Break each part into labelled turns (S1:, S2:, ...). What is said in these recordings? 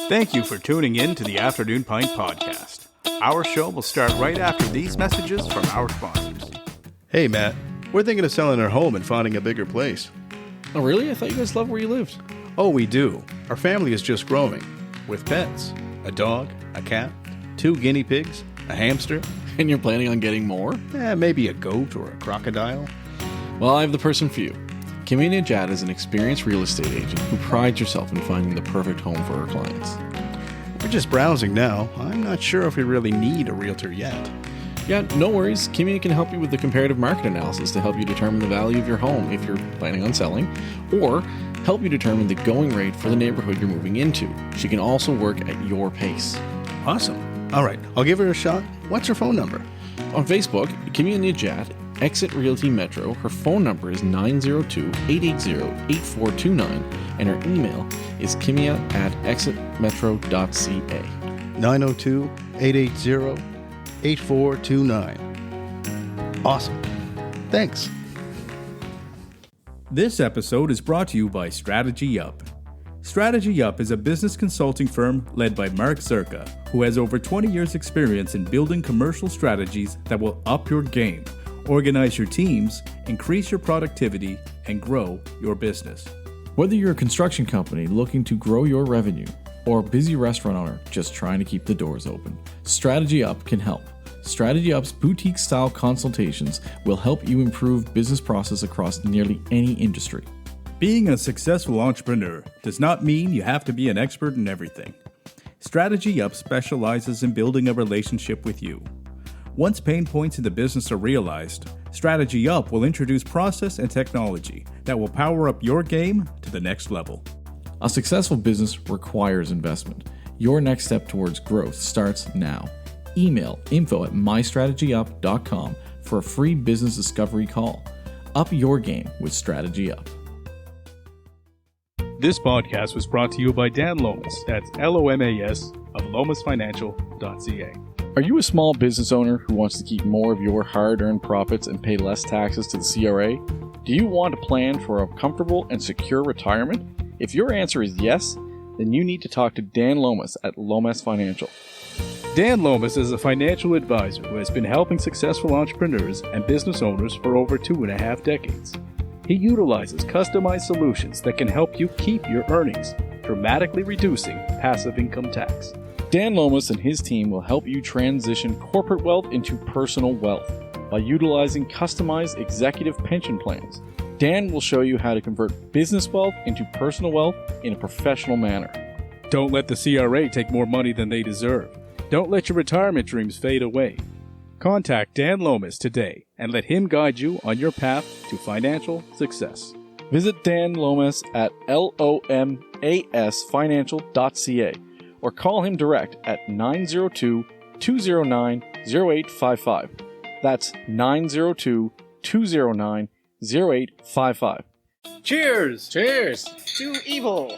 S1: Thank you for tuning in to the Afternoon Pint Podcast. Our show will start right after these messages from our sponsors.
S2: Hey, Matt. We're thinking of selling our home and finding a bigger place.
S3: Oh, really? I thought you guys loved where you lived.
S2: Oh, we do. Our family is just growing. With pets. A dog, a cat, 2 guinea pigs, a hamster.
S3: And you're planning on getting more?
S2: Maybe a goat or a crocodile.
S3: Well, I have the person for you. Kimmy Najad is an experienced real estate agent who prides herself in finding the perfect home for her clients.
S2: We're just browsing now. I'm not sure if we really need a realtor yet.
S3: Yeah, no worries. Kimmy can help you with the comparative market analysis to help you determine the value of your home if you're planning on selling, or help you determine the going rate for the neighborhood you're moving into. She can also work at your pace.
S2: Awesome. All right, I'll give her a shot. What's her phone number?
S3: On Facebook, Kimmy Najad, Exit Realty Metro. Her phone number is 902-880-8429, and her email is kimia@exitmetro.ca.
S2: 902-880-8429. Awesome. Thanks.
S1: This episode is brought to you by Strategy Up. Strategy Up is a business consulting firm led by Mark Zerka, who has over 20 years' experience in building commercial strategies that will up your game, organize your teams, increase your productivity, and grow your business.
S3: Whether you're a construction company looking to grow your revenue or a busy restaurant owner just trying to keep the doors open, Strategy Up can help. Strategy Up's boutique-style consultations will help you improve business process across nearly any industry.
S1: Being a successful entrepreneur does not mean you have to be an expert in everything. Strategy Up specializes in building a relationship with you. Once pain points in the business are realized, Strategy Up will introduce process and technology that will power up your game to the next level.
S3: A successful business requires investment. Your next step towards growth starts now. Email info@mystrategyup.com for a free business discovery call. Up your game with Strategy Up.
S1: This podcast was brought to you by Dan Lomas, that's LOMAS, of lomasfinancial.ca.
S3: Are you a small business owner who wants to keep more of your hard-earned profits and pay less taxes to the CRA? Do you want to plan for a comfortable and secure retirement? If your answer is yes, then you need to talk to Dan Lomas at Lomas Financial.
S1: Dan Lomas is a financial advisor who has been helping successful entrepreneurs and business owners for over 2.5 decades. He utilizes customized solutions that can help you keep your earnings, dramatically reducing passive income tax.
S3: Dan Lomas and his team will help you transition corporate wealth into personal wealth by utilizing customized executive pension plans. Dan will show you how to convert business wealth into personal wealth in a professional manner.
S1: Don't let the CRA take more money than they deserve. Don't let your retirement dreams fade away. Contact Dan Lomas today and let him guide you on your path to financial success.
S3: Visit Dan Lomas at lomasfinancial.ca or call him direct at 902-209-0855. That's 902-209-0855.
S1: Cheers!
S3: Cheers!
S4: Too evil.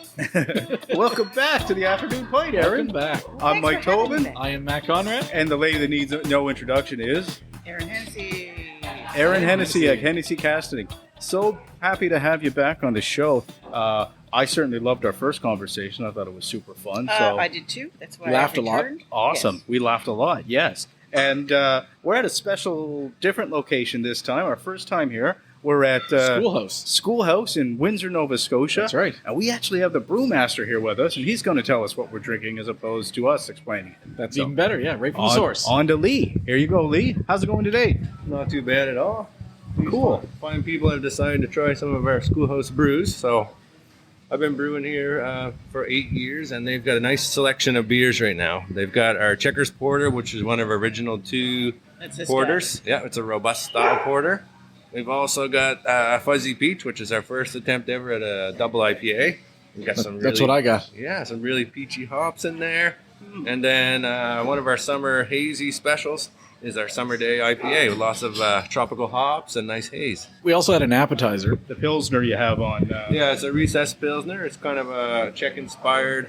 S1: Welcome back to the Afternoon Pint, Erin.
S3: Welcome back.
S1: I'm Mike Tobin,
S3: I am Matt Conrad.
S1: and the lady that needs no introduction is
S4: Erin Hennessey.
S1: Erin Hennessey at Hennessey Casting. So happy to have you back on the show. I certainly loved our first conversation. I thought it was super fun.
S4: I did too. That's why
S3: Laughed
S4: I
S3: a lot?
S4: returned.
S1: Awesome.
S4: Yes.
S1: We laughed a lot, yes. And we're at a special, different location this time. Our first time here. We're at Schoolhouse in Windsor, Nova Scotia.
S3: That's right.
S1: And we actually have the brewmaster here with us, and he's going to tell us what we're drinking as opposed to us explaining it.
S3: That's even better, yeah, right from the source.
S1: On to Lee. Here you go, Lee. How's it going today?
S5: Not too bad at all.
S1: Cool.
S5: Fine people have decided to try some of our Schoolhouse brews. So I've been brewing here for 8 years, and they've got a nice selection of beers right now. They've got our Checkers Porter, which is one of our original 2
S4: That's this
S5: porters.
S4: guy.
S5: Yeah, it's a robust style porter. We've also got Fuzzy Peach, which is our first attempt ever at a double IPA. We've got some
S3: That's what I got.
S5: Yeah, some really peachy hops in there. And then one of our summer hazy specials is our Summer Day IPA with lots of tropical hops and nice haze.
S3: We also had an appetizer.
S1: The Pilsner you have on.
S5: Yeah, it's a recessed Pilsner. It's kind of a Czech-inspired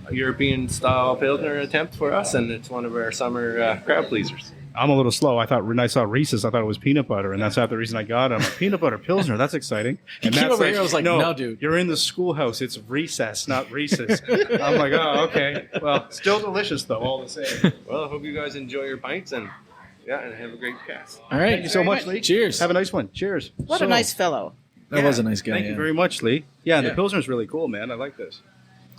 S5: European-style Pilsner attempt for us, and it's one of our summer crowd pleasers.
S2: I'm a little slow. I thought when I saw Reese's, I thought it was peanut butter, and that's not the reason I got it. I'm like, peanut butter Pilsner, that's exciting. And
S3: came
S2: that's
S3: over here, I was like, no, dude.
S2: You're in the schoolhouse. It's recess, not Reese's. I'm like, oh, okay. Well, still delicious, though, all the same.
S5: Well, I hope you guys enjoy your pints and have a great cast.
S3: All right.
S2: Thank you so much, Lee.
S3: Cheers.
S2: Have a nice one. Cheers.
S4: What a nice fellow.
S3: That was a nice guy.
S2: Thank
S3: yeah.
S2: you very much, Lee. Yeah, and
S3: Yeah.
S2: the Pilsner's really cool, man. I like this.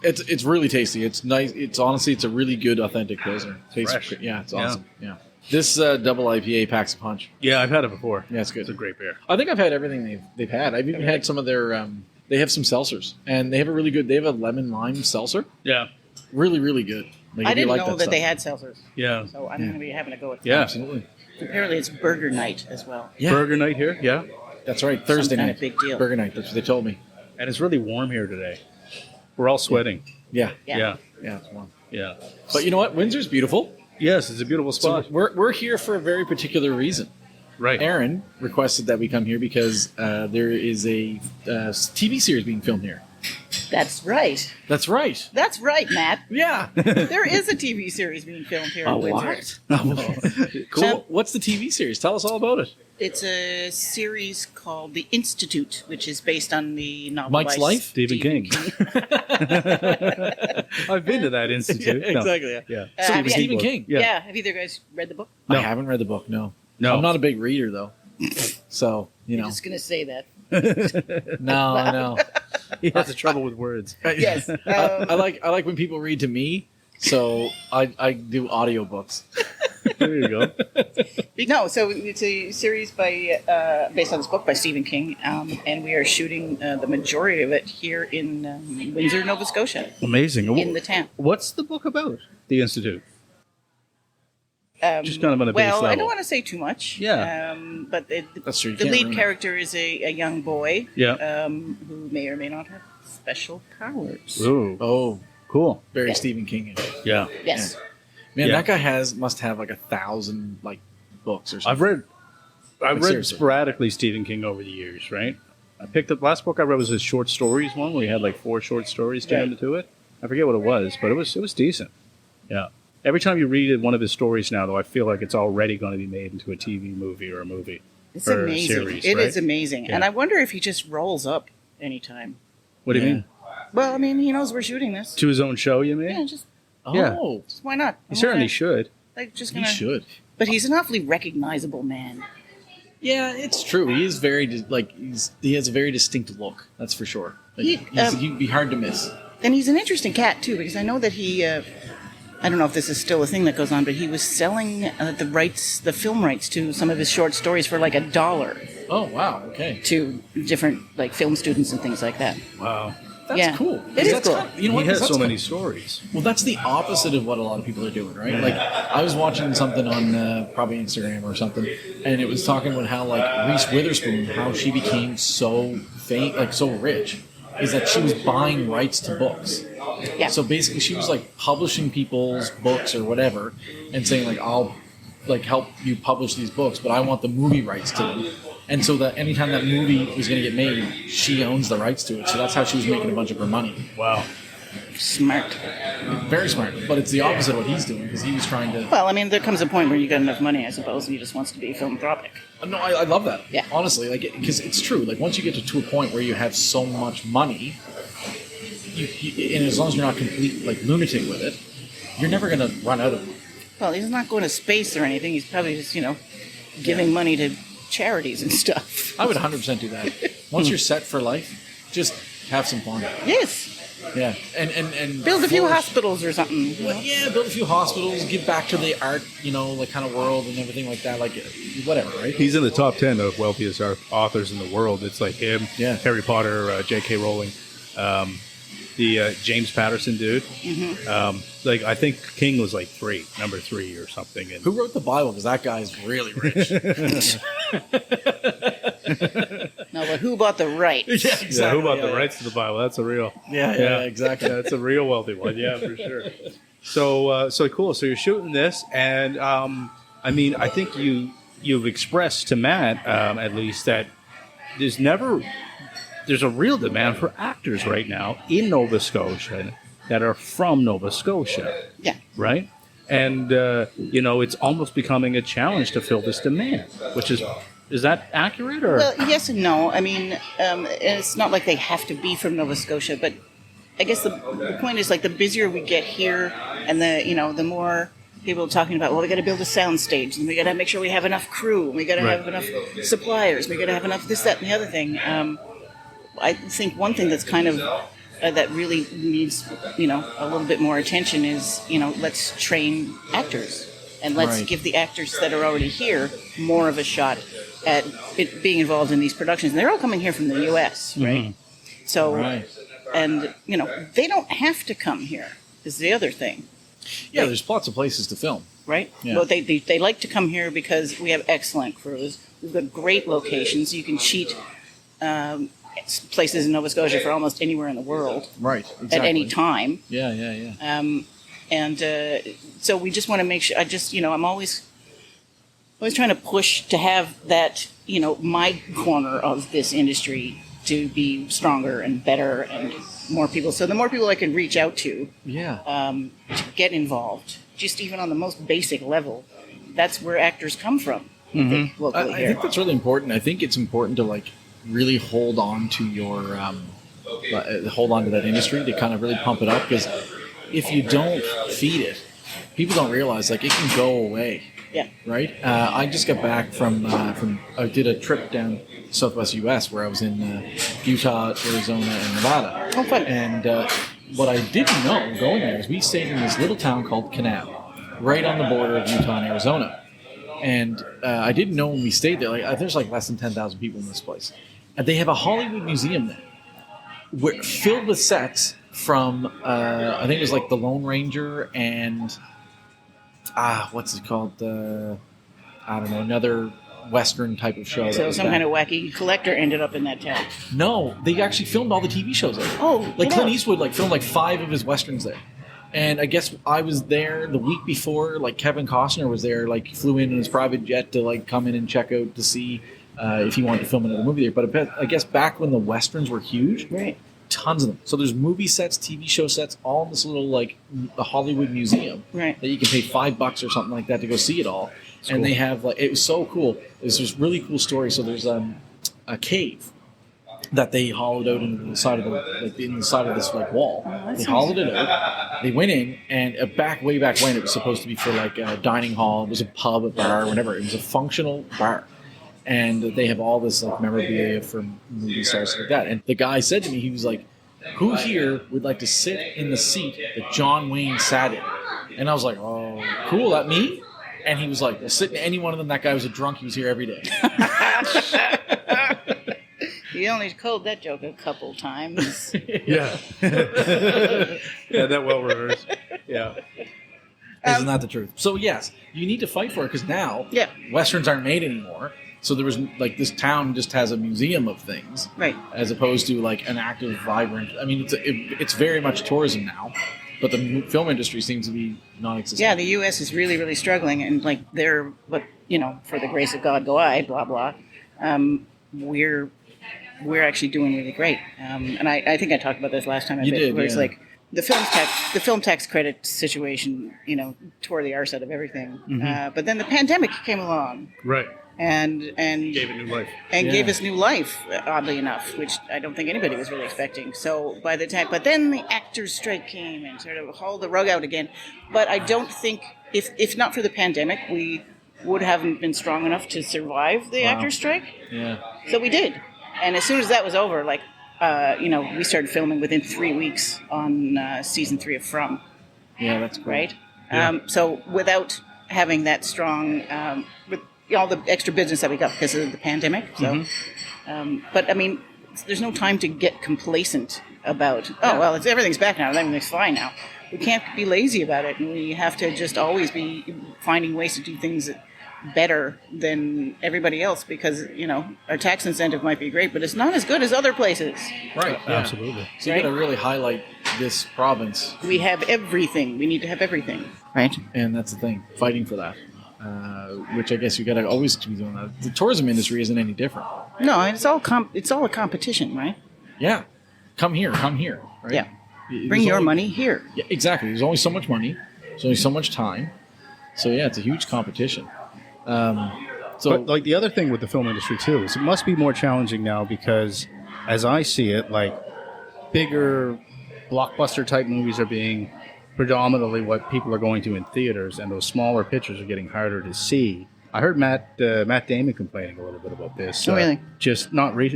S3: It's really tasty. It's nice. It's honestly, it's a really good, authentic Pilsner. Tastes
S2: Fresh.
S3: Yeah, it's awesome. Yeah. This double IPA packs a punch.
S2: Yeah, I've had it before.
S3: Yeah, it's good.
S2: It's a great beer.
S3: I think I've had everything they've had. I've even had some of their. They have some seltzers, and they have a really good. They have a lemon lime seltzer.
S2: Yeah.
S3: Really, really good. Like,
S4: I
S3: if you
S4: didn't
S3: like
S4: know that
S3: stuff.
S4: they had seltzers,
S2: Yeah.
S4: so I'm going to be having to go with
S2: Yeah.
S3: Absolutely.
S4: Apparently, it's burger night as well.
S3: Yeah,
S2: Burger night here. Yeah.
S3: that's right. Thursday
S4: kind
S3: night.
S4: of big deal.
S3: Burger night. That's what they told me.
S2: And it's really warm here today. We're all sweating.
S3: Yeah.
S4: Yeah.
S2: Yeah.
S3: It's warm.
S2: Yeah.
S3: But you know what? Windsor's beautiful.
S2: Yes, it's a beautiful
S3: So
S2: spot.
S3: we're here for a very particular reason.
S2: Right.
S3: Erin requested that we come here because there is a TV series being filmed here.
S4: That's right.
S3: That's right.
S4: That's right, Matt.
S3: Yeah.
S4: There is a TV series being filmed here in Windsor.
S3: Cool. What's the TV series? Tell us all about it.
S4: It's a series called The Institute, which is based on the novel
S3: Mike's
S4: by
S3: Life?
S2: Stephen King. I've been to that institute. No.
S3: exactly. Yeah.
S2: Yeah.
S3: Stephen
S2: book.
S3: King.
S2: Yeah.
S4: Yeah. Have either guys read the book?
S3: I
S2: No.
S3: haven't read the book. No.
S2: No.
S3: I'm not a big reader though. So you
S4: I'm
S3: know.
S4: just going to say that.
S3: No.
S2: He has a trouble with words.
S4: Yes.
S3: I like when people read to me. So I do audiobooks.
S2: There you go.
S4: No, so it's a series by based on this book by Stephen King, and we are shooting the majority of it here in Windsor, Nova Scotia,
S2: Amazing.
S4: in the town.
S2: What's the book about? The Institute. Just kind of on a base
S4: Well, I
S2: level.
S4: don't want to say too much.
S2: Yeah.
S4: But
S3: That's true. You
S4: the
S3: can't
S4: lead
S3: ruin it.
S4: character is a young boy.
S2: Yeah.
S4: Who may or may not have special powers.
S2: Ooh.
S3: Oh,
S2: Cool.
S3: very
S4: Yeah.
S3: Stephen King.
S2: Yeah.
S4: Yes.
S3: Man,
S2: Yeah.
S3: that guy must have like 1,000 like books or something.
S2: I've read
S3: seriously.
S2: sporadically Stephen King over the years, right? I picked up last book I read was his short stories one where he had like 4 short stories jammed into it. I forget what it was, but it was decent. Yeah. Every time you read one of his stories now, though, I feel like it's already going to be made into a TV movie or a movie.
S4: It's
S2: or
S4: amazing.
S2: A series,
S4: It
S2: right?
S4: is amazing.
S2: Yeah.
S4: And I wonder if he just rolls up anytime.
S2: What do you
S3: Yeah.
S2: mean?
S4: Well, I mean, he knows we're shooting this.
S2: To his own show, you mean?
S4: Yeah, just
S2: Yeah.
S3: Oh,
S4: why not?
S2: He certainly should.
S4: Like, just
S3: he
S4: gonna.
S3: should.
S4: But he's an awfully recognizable man.
S3: Yeah, it's true. He is very he has a very distinct look. That's for sure. Like, he'd be hard to miss.
S4: And he's an interesting cat too, because I know that he. I don't know if this is still a thing that goes on, but he was selling the film rights to some of his short stories for like $1
S3: Oh wow. Okay.
S4: to different like film students and things like that.
S2: Wow.
S3: That's
S4: Yeah.
S3: cool.
S4: It is
S3: That's
S4: cool.
S3: You know what?
S2: He has
S3: 'Cause
S2: so
S3: that's
S2: many stories.
S3: Well, that's the opposite of what a lot of people are doing, right? Like, I was watching something on probably Instagram or something, and it was talking about how, like, Reese Witherspoon, how she became so so rich, is that she was buying rights to books.
S4: Yeah.
S3: So basically, she was like publishing people's books or whatever, and saying like, "I'll like help you publish these books, but I want the movie rights to them." And so that anytime that movie was going to get made, she owns the rights to it. So that's how she was making a bunch of her money.
S2: Wow.
S4: Smart.
S3: Very smart, but it's the opposite of what he's doing because he was trying to.
S4: Well, I mean, there comes a point where you got enough money, I suppose, and he just wants to be philanthropic.
S3: No, I love that.
S4: Yeah.
S3: Honestly, like, because it's true. Like, once you get to a point where you have so much money, and as long as you're not complete like lunatic with it, you're never going to run out of money.
S4: Well, he's not going to space or anything. He's probably just, giving money to charities and stuff.
S3: I would 100% do that. Once you're set for life, just have some fun.
S4: Yes.
S3: Yeah, and
S4: Build a few
S3: flourish.
S4: hospitals or something. you know?
S3: Well, yeah, build a few hospitals, give back to the art, like kind of world and everything like that. Like, whatever, right?
S2: He's in the top 10 of wealthiest authors in the world. It's like him,
S3: Yeah.
S2: Harry Potter, J.K. Rowling, the James Patterson dude. Like, I think King was like number 3 or something. And
S3: Who wrote the Bible? Because that guy's really rich.
S4: No, but who bought the rights?
S2: yeah, who bought the rights to the Bible? That's a real.
S3: Yeah, exactly.
S2: Yeah, that's a real wealthy one. Yeah, for sure. So cool. So you're shooting this, and I mean, I think you've expressed to Matt at least that there's a real demand for actors right now in Nova Scotia that are from Nova Scotia,
S4: Yeah.
S2: right? And, it's almost becoming a challenge to fill this demand, which is that accurate? Or?
S4: Well, yes and no. I mean, it's not like they have to be from Nova Scotia, but I guess the point is, like, the busier we get here and the more people are talking about, well, we got to build a sound stage, and we got to make sure we have enough crew, and we got to have enough suppliers, we got to have enough this, that, and the other thing. I think one thing that's kind of that really needs, a little bit more attention is, let's train actors, and let's give the actors that are already here more of a shot at it being involved in these productions. And they're all coming here from the U.S., right? So, and, they don't have to come here, is the other thing.
S3: Yeah, there's lots of places to film.
S4: Right?
S3: Yeah.
S4: Well, they like to come here because we have excellent crews. We've got great locations. You can cheat places in Nova Scotia for almost anywhere in the world.
S3: Right, exactly.
S4: At any time.
S3: Yeah.
S4: So we just want to make sure, I'm always trying to push to have that, my corner of this industry to be stronger and better and more people. So the more people I can reach out to to get involved, just even on the most basic level, that's where actors come from. Locally
S3: I think that's really important. I think it's important to really hold on to your hold on to that industry, to kind of really pump it up, because if you don't feed it, people don't realize it can go away.
S4: Yeah.
S3: Right. I just got back from I did a trip down southwest U.S. where I was in Utah, Arizona, and Nevada.
S4: Oh, fun.
S3: And what I didn't know going there is we stayed in this little town called Kanab, right on the border of Utah and Arizona. And I didn't know when we stayed there, there's less than 10,000 people in this place. And they have a Hollywood museum there, filled with sets from, I think it was The Lone Ranger and, what's it called? I don't know, another Western type of show.
S4: So some kind of wacky collector ended up in that town.
S3: No, they actually filmed all the TV shows there.
S4: Oh,
S3: Clint Eastwood filmed 5 of his Westerns there. And I guess I was there the week before, Kevin Costner was there, flew in his private jet to come in and check out to see if he wanted to film another movie there. But I guess back when the Westerns were huge, tons of them. So there's movie sets, TV show sets, all in this little the Hollywood museum that you can pay $5 or something like that to go see it all. That's and cool. They have it was so cool. There's this really cool story. So there's a cave that they hollowed out into the side of this wall. They hollowed it out. They went in, and way back when it was supposed to be for a dining hall. It was a pub, a bar, whatever. It was a functional bar. And they have all this memorabilia from movie stars like that. And the guy said to me, he was like, "Who here would like to sit in the seat that John Wayne sat in?" And I was like, "Oh, cool, that me?" And he was like, "Well, sit in any one of them. That guy was a drunk. He was here every day."
S4: You only told that joke a couple times.
S2: Yeah. Yeah, that well rehearsed. Yeah.
S3: Isn't that the truth? So yes, you need to fight for it, because now Westerns aren't made anymore. So there was this town just has a museum of things,
S4: right? As
S3: opposed to an active, vibrant. I mean, it's very much tourism now, but the film industry seems to be non-existent.
S4: Yeah, the U.S. is really, really struggling, and they're, but for the grace of God go I, blah blah. We're actually doing really great, and I think I talked about this last time.
S3: You did,
S4: where it's the film tax credit situation, tore the arse out of everything. But then the pandemic came along,
S2: right?
S4: And
S2: gave it new life.
S4: And gave us new life, oddly enough, which I don't think anybody was really expecting. So but then the actors' strike came and sort of hauled the rug out again. But I don't think, if not for the pandemic, we would haven't been strong enough to survive the actors' strike.
S3: Yeah.
S4: So we did. And as soon as that was over, we started filming within 3 weeks on season 3 of From.
S3: Yeah, that's great.
S4: Right?
S3: Yeah.
S4: So without having that strong, with all the extra business that we got because of the pandemic. So, but I mean, there's no time to get complacent about, everything's back now, everything's fine now. We can't be lazy about it, and we have to just always be finding ways to do things better than everybody else, because our tax incentive might be great, but it's not as good as other places.
S3: Right. Yeah.
S2: Absolutely.
S3: So you got to really highlight this province.
S4: We have everything. We need to have everything. Right.
S3: And that's the thing, fighting for that. Which I guess you got to always be doing that. The tourism industry isn't any different.
S4: No, it's all a competition, right?
S3: Yeah. Come here, right?
S4: Yeah. Bring your money here.
S3: Yeah, exactly. There's only so much money. There's only so much time. So yeah, it's a huge competition.
S2: But like the other thing with the film industry too is it must be more challenging now because, as I see it, like bigger blockbuster type movies are being predominantly what people are going to in theaters, and those smaller pictures are getting harder to see. I heard Matt Damon complaining a little bit about this.
S4: Oh, really?
S2: Just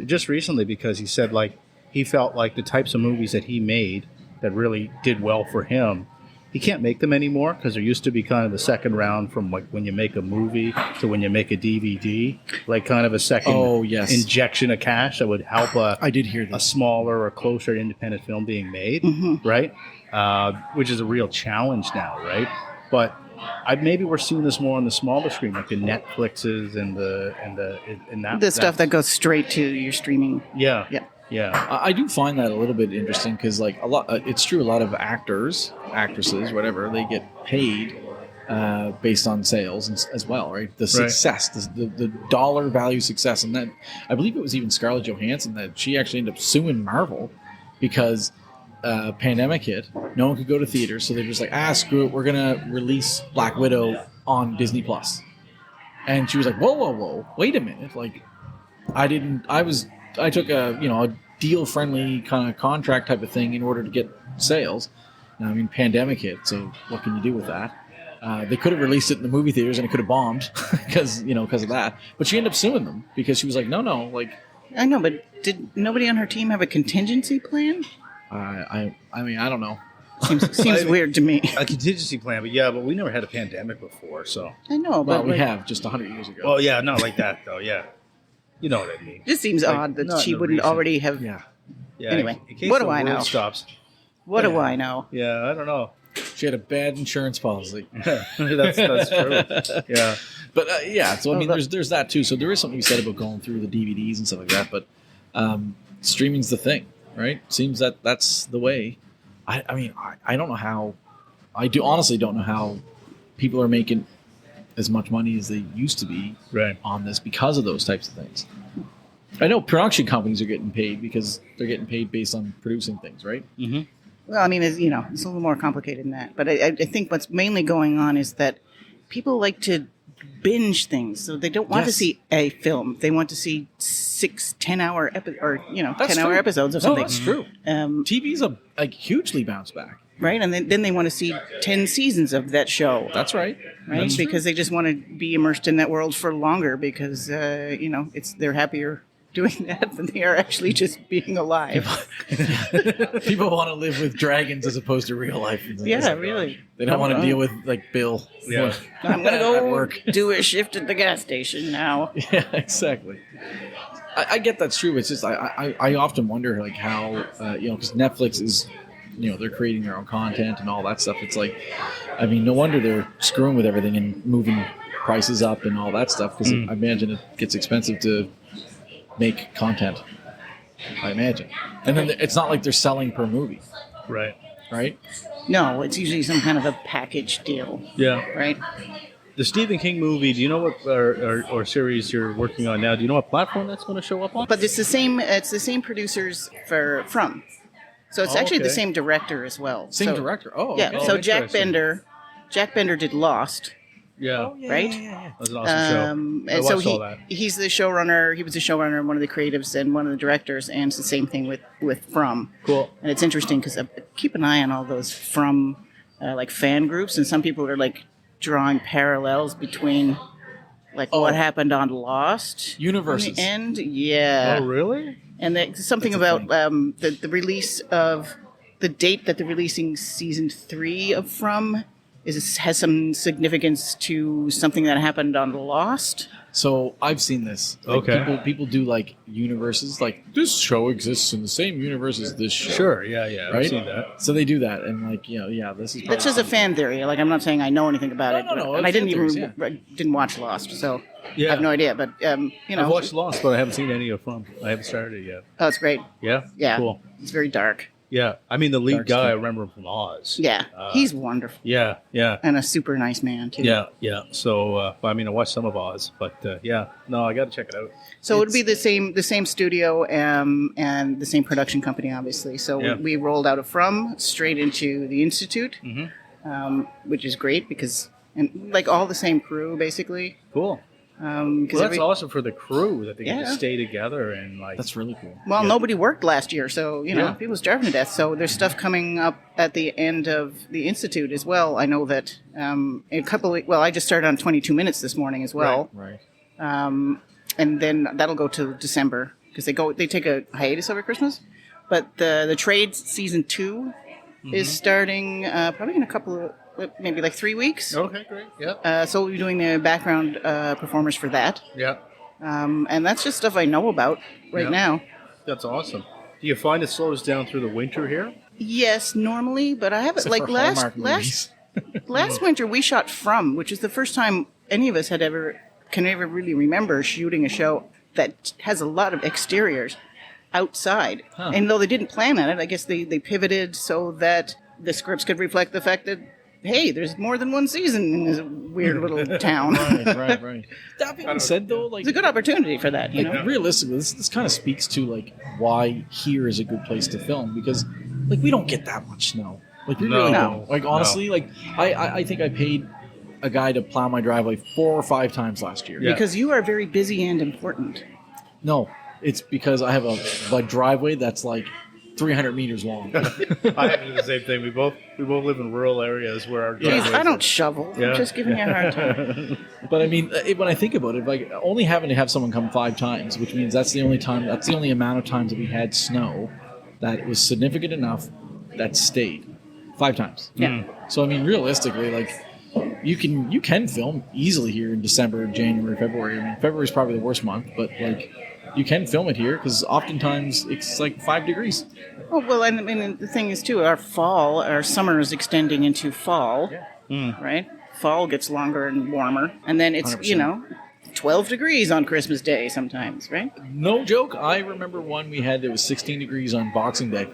S2: just recently, because he said like he felt like the types of movies that he made that really did well for him, he can't make them anymore because there used to be kind of the second round from like when you make a movie to when you make a DVD, like kind of a second injection of cash that would help
S3: I did hear this.
S2: a smaller or closer independent film being made, right? Which is a real challenge now, right? But maybe we're seeing this more on the smaller screen, like the Netflixes and
S4: the stuff that goes straight to your streaming.
S2: Yeah.
S3: I do find that a little bit interesting because, like, it's true. A lot of actors, actresses, whatever, they get paid based on sales as well, right? The success, the dollar value success, and that I believe it was even Scarlett Johansson that she actually ended up suing Marvel because pandemic hit, no one could go to theaters, so they're just like, screw it, we're gonna release Black Widow on Disney Plus, and she was like, whoa, wait a minute, like, I took a deal-friendly kind of contract type of thing in order to get sales. Now, I mean, pandemic hit, so what can you do with that? They could have released it in the movie theaters and it could have bombed because of that. But she ended up suing them because she was like, no, like.
S4: I know, but did nobody on her team have a contingency plan?
S3: I mean, I don't know.
S4: Seems weird to me.
S2: A contingency plan, but we never had a pandemic before, so.
S4: I know,
S3: but
S4: we
S3: have just 100 years ago.
S2: Well, yeah, not like that though. Yeah. You know what I mean.
S4: It just seems odd that she wouldn't already have.
S2: Yeah.
S4: Anyway,
S2: in case
S4: what
S2: the
S4: do I
S2: world
S4: know?
S2: Stops.
S4: What do I know?
S2: Yeah, I don't know.
S3: She had a bad insurance policy.
S2: that's true. Yeah.
S3: But so I mean, there's that too. So there is something you said about going through the DVDs and stuff like that. But streaming's the thing, right? Seems that's the way. I mean, I don't know how. Honestly don't know how people are making as much money as they used to be on this because of those types of things. I know production companies are getting paid because they're getting paid based on producing things, right?
S2: Mm-hmm.
S4: Well, I mean, it's a little more complicated than that. But I think what's mainly going on is that people like to binge things, so they don't want to see a film. They want to see 10-hour 10-hour episodes of something.
S3: No, that's true. TV's a hugely bounced back.
S4: Right, and then they want to see 10 seasons of that show.
S3: That's right.
S4: Right,
S3: That's
S4: because they just want to be immersed in that world for longer because they're happier doing that than they are actually just being alive.
S3: People want to live with dragons as opposed to real life.
S4: Yeah, really.
S3: They don't want to deal with like Bill.
S2: Yeah.
S4: I'm gonna go do a shift at the gas station now.
S3: Yeah, exactly. I get that's true. It's just I often wonder like how because Netflix is. They're creating their own content and all that stuff. It's like, I mean, no wonder they're screwing with everything and moving prices up and all that stuff because I imagine it gets expensive to make content. I imagine. And then it's not like they're selling per movie. Right?
S4: No, it's usually some kind of a package deal.
S2: Yeah.
S4: Right?
S2: The Stephen King movie, do you know what or series you're working on now? Do you know what platform that's going to show up on?
S4: But it's the same producers from. So it's actually the same director as well.
S3: Same director. Oh,
S4: yeah.
S3: Okay.
S4: So Jack Bender did Lost.
S2: Yeah.
S3: Oh, yeah,
S4: right.
S3: Yeah.
S2: That was an awesome show.
S4: And so he's the showrunner. He was the showrunner and one of the creatives and one of the directors. And it's the same thing with From.
S2: Cool.
S4: And it's interesting because keep an eye on all those From like fan groups, and some people are like drawing parallels between like what happened on Lost.
S3: Universes.
S4: In the end, yeah.
S2: Oh, really?
S4: And something about the release of the date that they're releasing season 3 of From has some significance to something that happened on Lost.
S3: So I've seen this. Like,
S2: okay.
S3: People do like universes. Like this show exists in the same universe as this show.
S2: Sure. Yeah.
S3: Right?
S2: I've seen that.
S3: So they do that, and like this is.
S4: That's just a fan theory. Like I'm not saying I know anything about it.
S3: No.
S4: And I didn't watch Lost, so I have no idea. But
S2: I've watched Lost, but I haven't seen any of From. I haven't started it yet.
S4: Oh, it's great.
S2: Yeah.
S4: Yeah.
S2: Cool.
S4: It's very dark.
S2: Yeah, I mean the lead
S3: Dark
S2: guy.
S3: stuff.
S2: I remember him from Oz.
S4: Yeah, he's wonderful.
S2: Yeah.
S4: And a super nice man too.
S2: Yeah. So, I mean, I watched some of Oz, but no, I got to check it out.
S4: So it would be the same studio and the same production company, obviously. So we rolled out of From straight into the Institute, which is great because and like all the same crew basically.
S2: Cool. Well, that's awesome for the crew that they get to stay together and like.
S3: That's really cool.
S4: Well, nobody worked last year, so people starving to death. So there's stuff coming up at the end of the institute as well. I know that a couple. I just started on 22 minutes this morning as well.
S3: Right.
S4: And then that'll go to December because they take a hiatus over Christmas. But the trade season 2 is starting probably in a couple of. Maybe like 3 weeks.
S2: Okay, great. Yeah.
S4: So we'll be doing the background performers for that.
S2: Yeah.
S4: And that's just stuff I know about right now.
S2: That's awesome. Do you find it slows down through the winter here?
S4: Yes, normally, but I haven't. Like last winter, we shot From, which is the first time any of us can ever really remember shooting a show that has a lot of exteriors outside. Huh. And though they didn't plan on it, I guess they pivoted so that the scripts could reflect the fact that, hey, there's more than one season in this weird little town.
S3: Right. That being said, though, like
S4: it's a good opportunity for that. You know,
S3: realistically, this kind of speaks to like why here is a good place to film because, like, we don't get that much snow. Like, we really don't. Like, honestly, like I think I paid a guy to plow my driveway 4 or 5 times last year.
S4: Yeah. Because you are very busy and important.
S3: No, it's because I have a driveway that's like 300 meters long.
S2: I do the same thing. We both live in rural areas where our
S4: Jeez, I don't shovel. I'm just giving you a hard time.
S3: But I mean, when I think about it, like only having to have someone come 5 times, which means that's the only amount of times that we had snow that was significant enough that stayed 5 times.
S4: Yeah.
S3: So I mean, realistically, like you can film easily here in December, January, February. I mean, February is probably the worst month, but like you can film it here because oftentimes it's like 5 degrees.
S4: Oh, well, and I mean, the thing is, too, our summer is extending into fall, right? Fall gets longer and warmer, and then it's, 100%. 12 degrees on Christmas Day sometimes, right?
S3: No joke. I remember one we had that was 16 degrees on Boxing Day.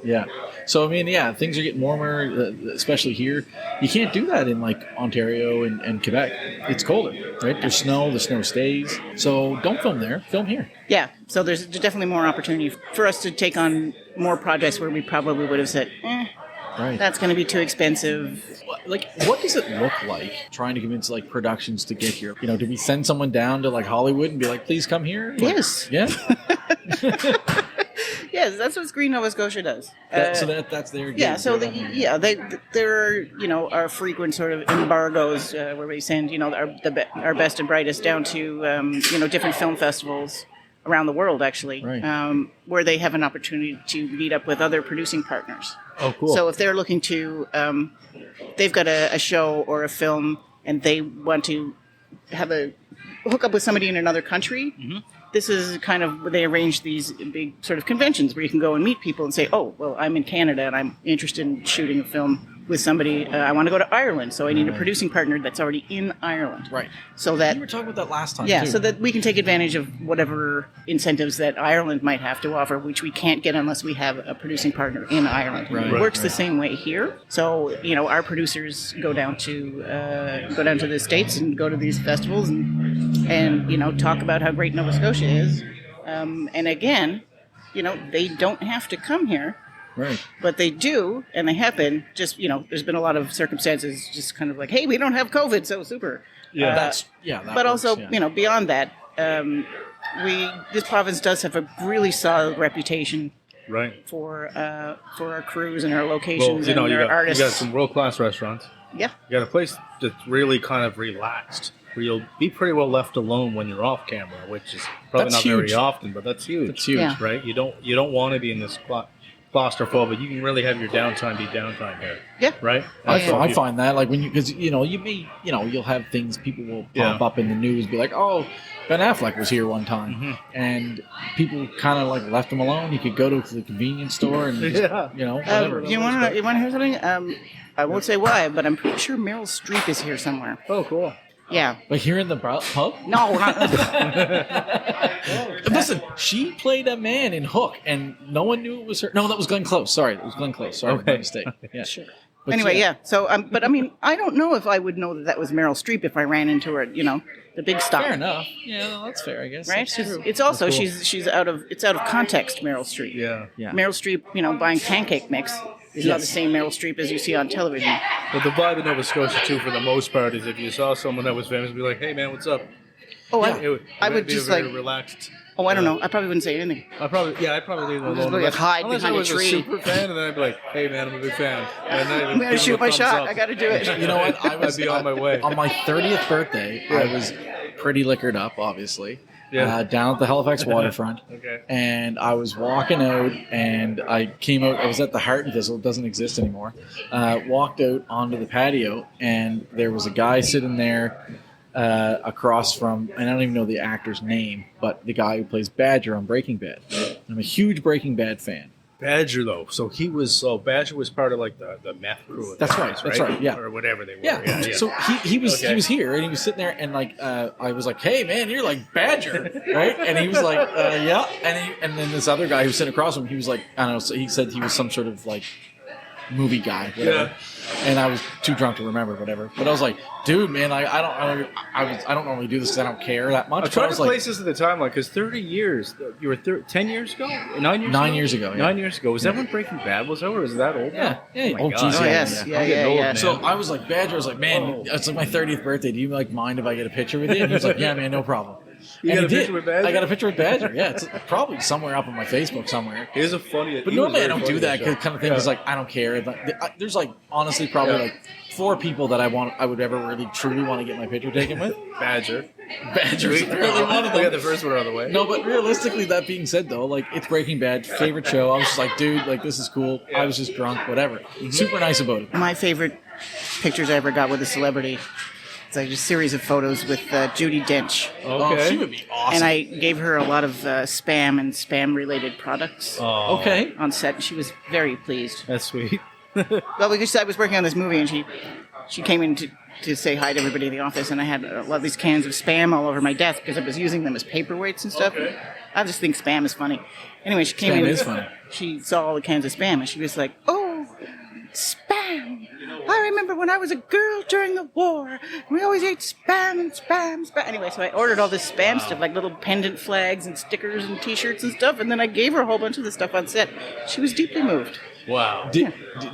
S3: Yeah. So, I mean, things are getting warmer, especially here. You can't do that in, like, Ontario and Quebec. It's colder, right? There's snow. The snow stays. So don't film there. Film here.
S4: Yeah. So there's definitely more opportunity for us to take on more projects where we probably would have said,
S3: right,
S4: that's going to be too expensive.
S3: Like, what does it look like trying to convince, like, productions to get here? You know, do we send someone down to, like, Hollywood and be like, please come here? Like,
S4: yes.
S3: Yeah?
S4: Yes, that's what Screen Nova Scotia does.
S3: So that's their gig.
S4: Yeah, so there are frequent sort of embargoes where we send our best and brightest down to different film festivals around the world actually,
S3: right.
S4: Where they have an opportunity to meet up with other producing partners.
S2: Oh, cool!
S4: So if they're looking to, they've got a show or a film, and they want to have a hook up with somebody in another country. Mm-hmm. This is kind of where they arrange these big sort of conventions where you can go and meet people and say, oh, well, I'm in Canada and I'm interested in shooting a film with somebody. I want to go to Ireland, so I need a producing partner that's already in Ireland.
S3: Right.
S4: So that
S3: we were talking about that last time,
S4: yeah,
S3: too.
S4: so that we can take advantage of whatever incentives that Ireland might have to offer, which we can't get unless we have a producing partner in Ireland.
S3: Right.
S4: It works the same way here. So, our producers go down to the States and go to these festivals and talk about how great Nova Scotia is. And again, they don't have to come here.
S3: Right.
S4: But they do, and they have been, just, there's been a lot of circumstances just kind of like, hey, we don't have COVID, so super.
S2: Yeah.
S3: That
S4: but
S3: works,
S4: also,
S3: yeah.
S4: Beyond that, this province does have a really solid reputation
S2: right.
S4: for our crews and our locations
S2: well,
S4: and our artists.
S2: You got some world-class restaurants.
S4: Yeah.
S2: You got a place that's really kind of relaxed, where you'll be pretty well left alone when you're off camera, which is probably
S3: That's
S2: not
S3: huge.
S2: very often, but that's huge.
S3: That's huge.
S4: Yeah.
S2: Right? You don't want to be in this claustrophobic. You can really have your downtime be downtime here.
S4: Yeah.
S2: Right?
S3: I find that, like, because you'll have things, people will pop up in the news, be like, oh, Ben Affleck was here one time, and people kind of like left him alone. You could go to the convenience store and just, whatever.
S4: You want to hear something? I won't say why, but I'm pretty sure Meryl Streep is here somewhere.
S2: Oh, cool.
S4: Yeah.
S3: Like here in the pub?
S4: No, not.
S3: Listen, she played a man in Hook, and no one knew it was her. No, that was Glenn Close. Sorry, it was Glenn Close. Sorry, my mistake. Yeah,
S4: Sure.
S3: But
S4: Anyway, yeah. So, but I mean, I don't know if I would know that was Meryl Streep if I ran into her, the big stop.
S3: Fair enough. Yeah, that's fair, I guess.
S4: Right?
S3: That's true.
S4: It's also
S3: Cool.
S4: she's out of context, Meryl Streep.
S2: Yeah.
S3: Yeah.
S4: Meryl Streep, buying pancake mix He's not the same Meryl Streep as you see on television.
S2: But the vibe in Nova Scotia, too, for the most part, is if you saw someone that was famous, be like, hey, man, what's up?
S4: Oh,
S2: I would
S4: be
S2: just
S4: very
S2: like relaxed.
S4: Oh, I don't know. I probably wouldn't say anything.
S2: I'd probably leave it alone.
S4: Just like hide
S2: Unless
S4: behind
S2: I was
S4: a tree.
S2: a super fan, and then I'd be like, hey, man, I'm a big fan. And then
S4: I'm going to shoot my shot. I got to do it.
S3: You know what?
S2: I'd be on my way.
S3: On my 30th birthday, I was pretty liquored up, obviously.
S2: Yeah.
S3: Down at the Halifax waterfront.
S2: Okay.
S3: And I was walking out, and I came out. I was at the Heart and Thistle. It doesn't exist anymore. Walked out onto the patio, and there was a guy sitting there across from, and I don't even know the actor's name, but the guy who plays Badger on Breaking Bad. I'm a huge Breaking Bad fan.
S2: Badger, though. So Badger was part of like the meth crew.
S3: That's right. That's right. Yeah.
S2: Or whatever they were.
S3: Yeah. So he was here, and he was sitting there, and like I was like, "Hey, man, you're like Badger, right?" And he was like, "Yeah." And then this other guy who was sitting across from him, he was like, I don't know. So he said he was some sort of like movie guy, whatever.
S2: Yeah.
S3: And I was too drunk to remember, whatever. But I was like, dude, man, I don't normally do this because I don't care that much.
S2: I'm trying to place this at the timeline because 30 years. You were 10 years ago? 9 years ago?
S3: 9 years ago. Yeah.
S2: 9 years ago. Was that when Breaking Bad was over? Was that old?
S3: Yeah. Yeah.
S2: Oh, my God.
S3: geez,
S4: Oh,
S3: yeah.
S4: yes.
S3: Yeah.
S4: Yeah.
S3: So I was like, Badger, I was like, man, it's like my 30th birthday. Do you like mind if I get a picture with you? And he was like, yeah, man, no problem.
S2: You got a picture with Badger?
S3: I got a picture with Badger. Yeah, it's probably somewhere up on my Facebook somewhere.
S2: Here's a funny.
S3: But normally I don't do that kind of thing because like I don't care. There's like honestly probably like 4 people that I would ever really truly want to get my picture taken with.
S2: Badger's
S3: apparently one of them.
S2: We got the first one out of the way.
S3: No, but realistically, that being said, though, like it's Breaking Bad, favorite show. I was just like, dude, like this is cool. I was just drunk, whatever. Super nice about it.
S4: My favorite pictures I ever got with a celebrity. It's like a series of photos with Judi Dench.
S3: Oh, she would be awesome.
S4: And I gave her a lot of spam and spam-related products
S3: Okay.
S4: on set, and she was very pleased.
S2: That's sweet.
S4: Well, because I was working on this movie, and she came in to say hi to everybody in the office, and I had a lot of these cans of spam all over my desk because I was using them as paperweights and stuff.
S2: Okay.
S4: I just think spam is funny. Anyway, she came
S3: Spam
S4: in.
S3: is funny.
S4: She saw all the cans of spam, and she was like, "Oh, spam! I remember when I was a girl during the war. We always ate spam and spam. Anyway, so I ordered all this spam stuff, like little pendant flags and stickers and T-shirts and stuff, and then I gave her a whole bunch of the stuff on set. She was deeply moved.
S2: Wow.
S3: Did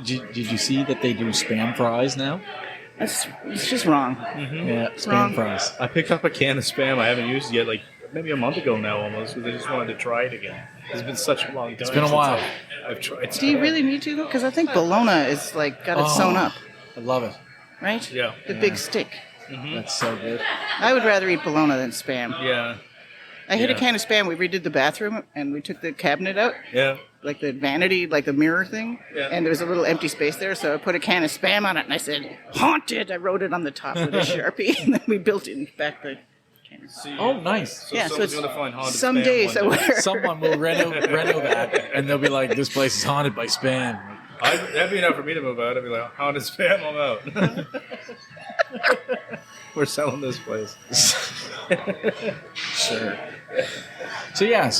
S3: you see that they do spam fries now?
S4: It's just wrong.
S3: Yeah, spam
S4: Wrong.
S3: fries.
S2: I picked up a can of spam I haven't used yet, like maybe a month ago now almost, because I just wanted to try it again. It's been such a long time.
S3: It's been a while.
S2: I've tried.
S4: Do you really need to? Because I think bologna is like got it sewn up,
S3: I love it.
S4: right?
S2: Yeah.
S4: The big stick.
S3: That's so good.
S4: I would rather eat bologna than spam.
S2: Yeah.
S4: I hid a
S2: Yeah.
S4: can of spam. We redid the bathroom, and we took the cabinet out,
S2: Yeah.
S4: like the vanity, like the mirror thing,
S2: Yeah.
S4: and there was a little empty space there, so I put a can of spam on it, and I said, "Haunted." I wrote it on the top with a Sharpie, and then we built it back the can.
S3: Oh, nice.
S2: So
S4: Yeah, so
S2: someone's
S4: it's-
S2: going to find haunted
S4: Some
S2: spam
S4: days I
S2: one day.
S4: wear.
S3: Someone will reno that, and they'll be like, "This place is haunted by spam."
S2: That'd be enough for me to move out. I'd be like, haunted spam, I'm out. We're selling this place.
S3: Sure. So yeah,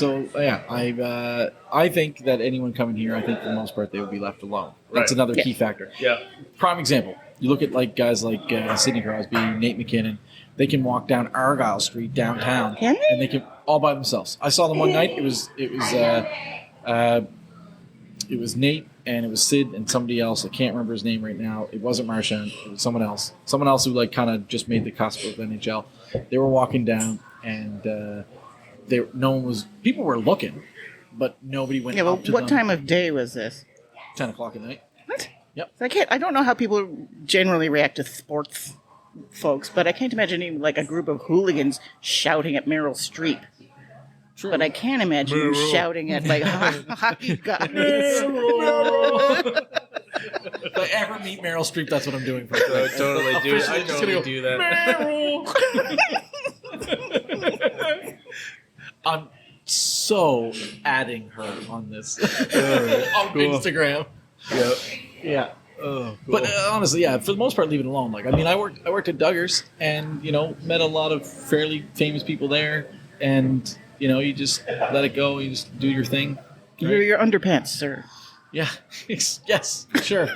S3: I think that anyone coming here, I think for the most part they would be left alone. That's
S2: Right.
S3: another key factor.
S2: Yeah.
S3: Prime example. You look at like guys like Sidney Crosby, Nate McKinnon. They can walk down Argyle Street downtown,
S4: Can they?
S3: and they can all by themselves. I saw them one night. It was Nate and it was Sid and somebody else. I can't remember his name right now. It wasn't Marchand. It was someone else. Someone else who like kind of just made the cusp of NHL. They were walking down and people were looking, but nobody went
S4: Yeah, well,
S3: up to
S4: what
S3: them.
S4: time of day was this?
S3: 10 o'clock at night.
S4: What?
S3: Yep.
S4: I don't know how people generally react to sports folks, but I can't imagine even like a group of hooligans shouting at Meryl Streep.
S3: True.
S4: But I can't imagine them shouting at like hockey guys.
S3: If I ever meet Meryl Streep, that's what I'm doing for her.
S2: I totally do. I totally do that.
S3: I'm so adding her on this on Instagram.
S2: Yep.
S3: Yeah.
S2: Oh, cool.
S3: But honestly, yeah, for the most part, leave it alone. Like, I mean, I worked at Duggar's, and met a lot of fairly famous people there, and you just let it go. You just do your thing.
S4: You're your underpants, sir.
S3: Yeah. Yes. Sure.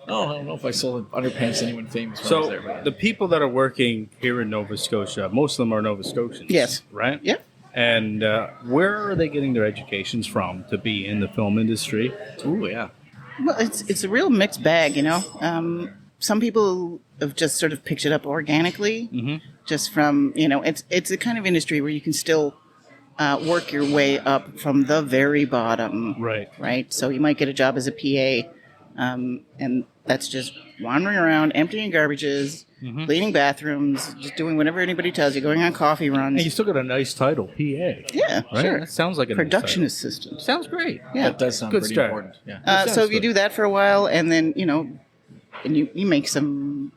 S3: Oh, I don't know if I sold underpants to anyone famous when I was
S2: So
S3: there. But
S2: the people that are working here in Nova Scotia, most of them are Nova Scotians.
S4: Yes.
S2: Right?
S4: Yep.
S2: And where are they getting their educations from to be in the film industry?
S3: Ooh, yeah.
S4: Well, it's a real mixed bag, you know. Some people have just sort of picked it up organically, just from, you know, it's a kind of industry where you can still work your way up from the very bottom. Right. So you might get a job as a PA, and that's just wandering around, emptying garbages, cleaning bathrooms, just doing whatever anybody tells you, going on coffee runs.
S2: And you still got a nice title, PA.
S4: Yeah,
S2: Right?
S4: sure.
S2: That sounds like a
S4: Production
S2: nice
S4: assistant.
S2: Sounds great.
S4: Yeah.
S3: That does sound
S2: Good
S3: pretty
S2: start.
S3: important. Yeah.
S4: So if you do that for a while, and then, you know, and you make some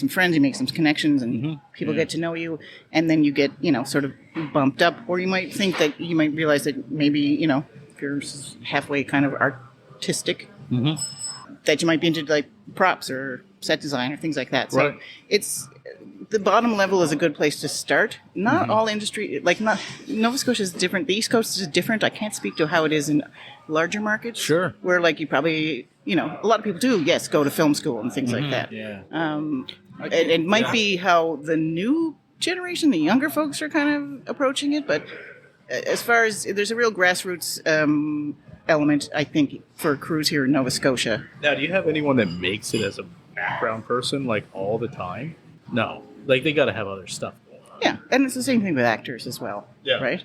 S4: friends, you make some connections, and people get to know you, and then you get, you know, sort of bumped up, or you might think that you might realize that maybe, you know, if you're halfway kind of artistic, that you might be into like props or set design or things like that. So
S2: Right.
S4: it's the bottom level is a good place to start. Not all industry, like not Nova Scotia is different. The East Coast is different. I can't speak to how it is in larger markets.
S2: Sure.
S4: Where like you probably, you know, a lot of people do, yes, go to film school and things like that.
S3: Yeah.
S4: It might be how the new generation, the younger folks are kind of approaching it, but as far as there's a real grassroots element, I think, for crews here in Nova Scotia.
S2: Now, do you have anyone that makes it as a background person, like, all the time? No. Like, they got to have other stuff going on.
S4: Yeah, and it's the same thing with actors as well.
S2: Yeah.
S4: Right?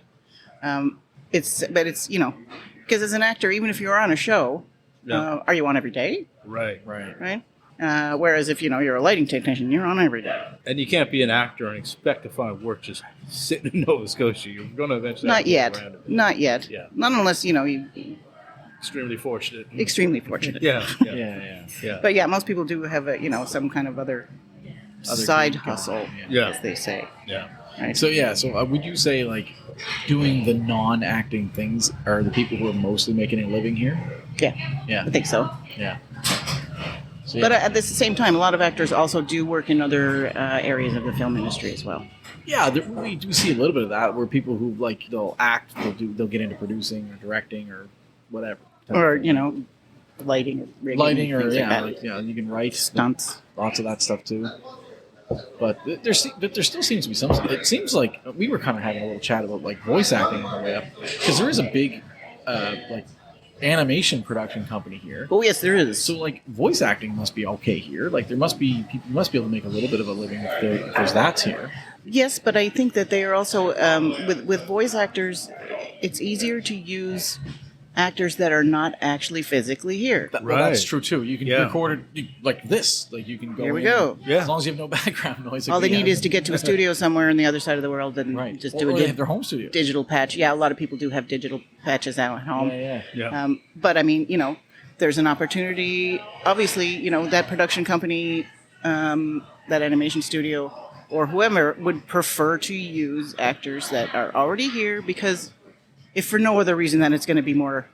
S4: It's, you know, because as an actor, even if you're on a show, are you on every day?
S2: Right.
S4: Right? Whereas if, you know, you're a lighting technician, you're on every day.
S2: And you can't be an actor and expect to find work just sitting in Nova Scotia. You're going to eventually have
S4: Not
S2: to
S4: yet.
S2: move around it.
S4: Not yet.
S2: Yeah.
S4: Not unless, you know, you
S2: Extremely fortunate.
S4: extremely fortunate.
S2: Yeah.
S3: Yeah.
S4: But yeah, most people do have a, you know, some kind of other side hustle,
S2: Yeah.
S4: as they say.
S2: Yeah.
S4: Right?
S3: So would you say like doing the non-acting things are the people who are mostly making a living here?
S4: Yeah,
S3: Yeah.
S4: I think so.
S3: Yeah. So,
S4: But at the same time, a lot of actors also do work in other areas of the film industry as well.
S3: we do see a little bit of that where people who like they'll act, they'll get into producing or directing or whatever.
S4: Or, you know, lighting or rigging,
S3: Lighting or
S4: things like that.
S3: like, you can write
S4: Stunts.
S3: lots of that stuff too. But there still seems to be some. It seems like we were kind of having a little chat about like voice acting on the way up because there is a big like animation production company here.
S4: Oh, yes, there is.
S3: So like voice acting must be okay here. Like there must be people must be able to make a little bit of a living if there's that here.
S4: Yes, but I think that they are also, with voice actors, it's easier to use actors that are not actually physically here.
S3: Well, that's
S2: Right.
S3: true too. You can
S2: Yeah.
S3: record it like this. Like you can go.
S4: Here we
S3: in,
S4: go.
S2: Yeah.
S3: As long as you have no background noise.
S4: All they need is to get to a studio somewhere on the other side of the world and
S3: Right.
S4: just
S3: Or
S4: do
S3: they
S4: a
S3: have their home studio.
S4: digital patch. Yeah, a lot of people do have digital patches out at home.
S3: Yeah.
S2: Yeah.
S4: But I mean, you know, there's an opportunity. Obviously, you know, that production company, that animation studio, or whoever would prefer to use actors that are already here because, if for no other reason, than it's going to be more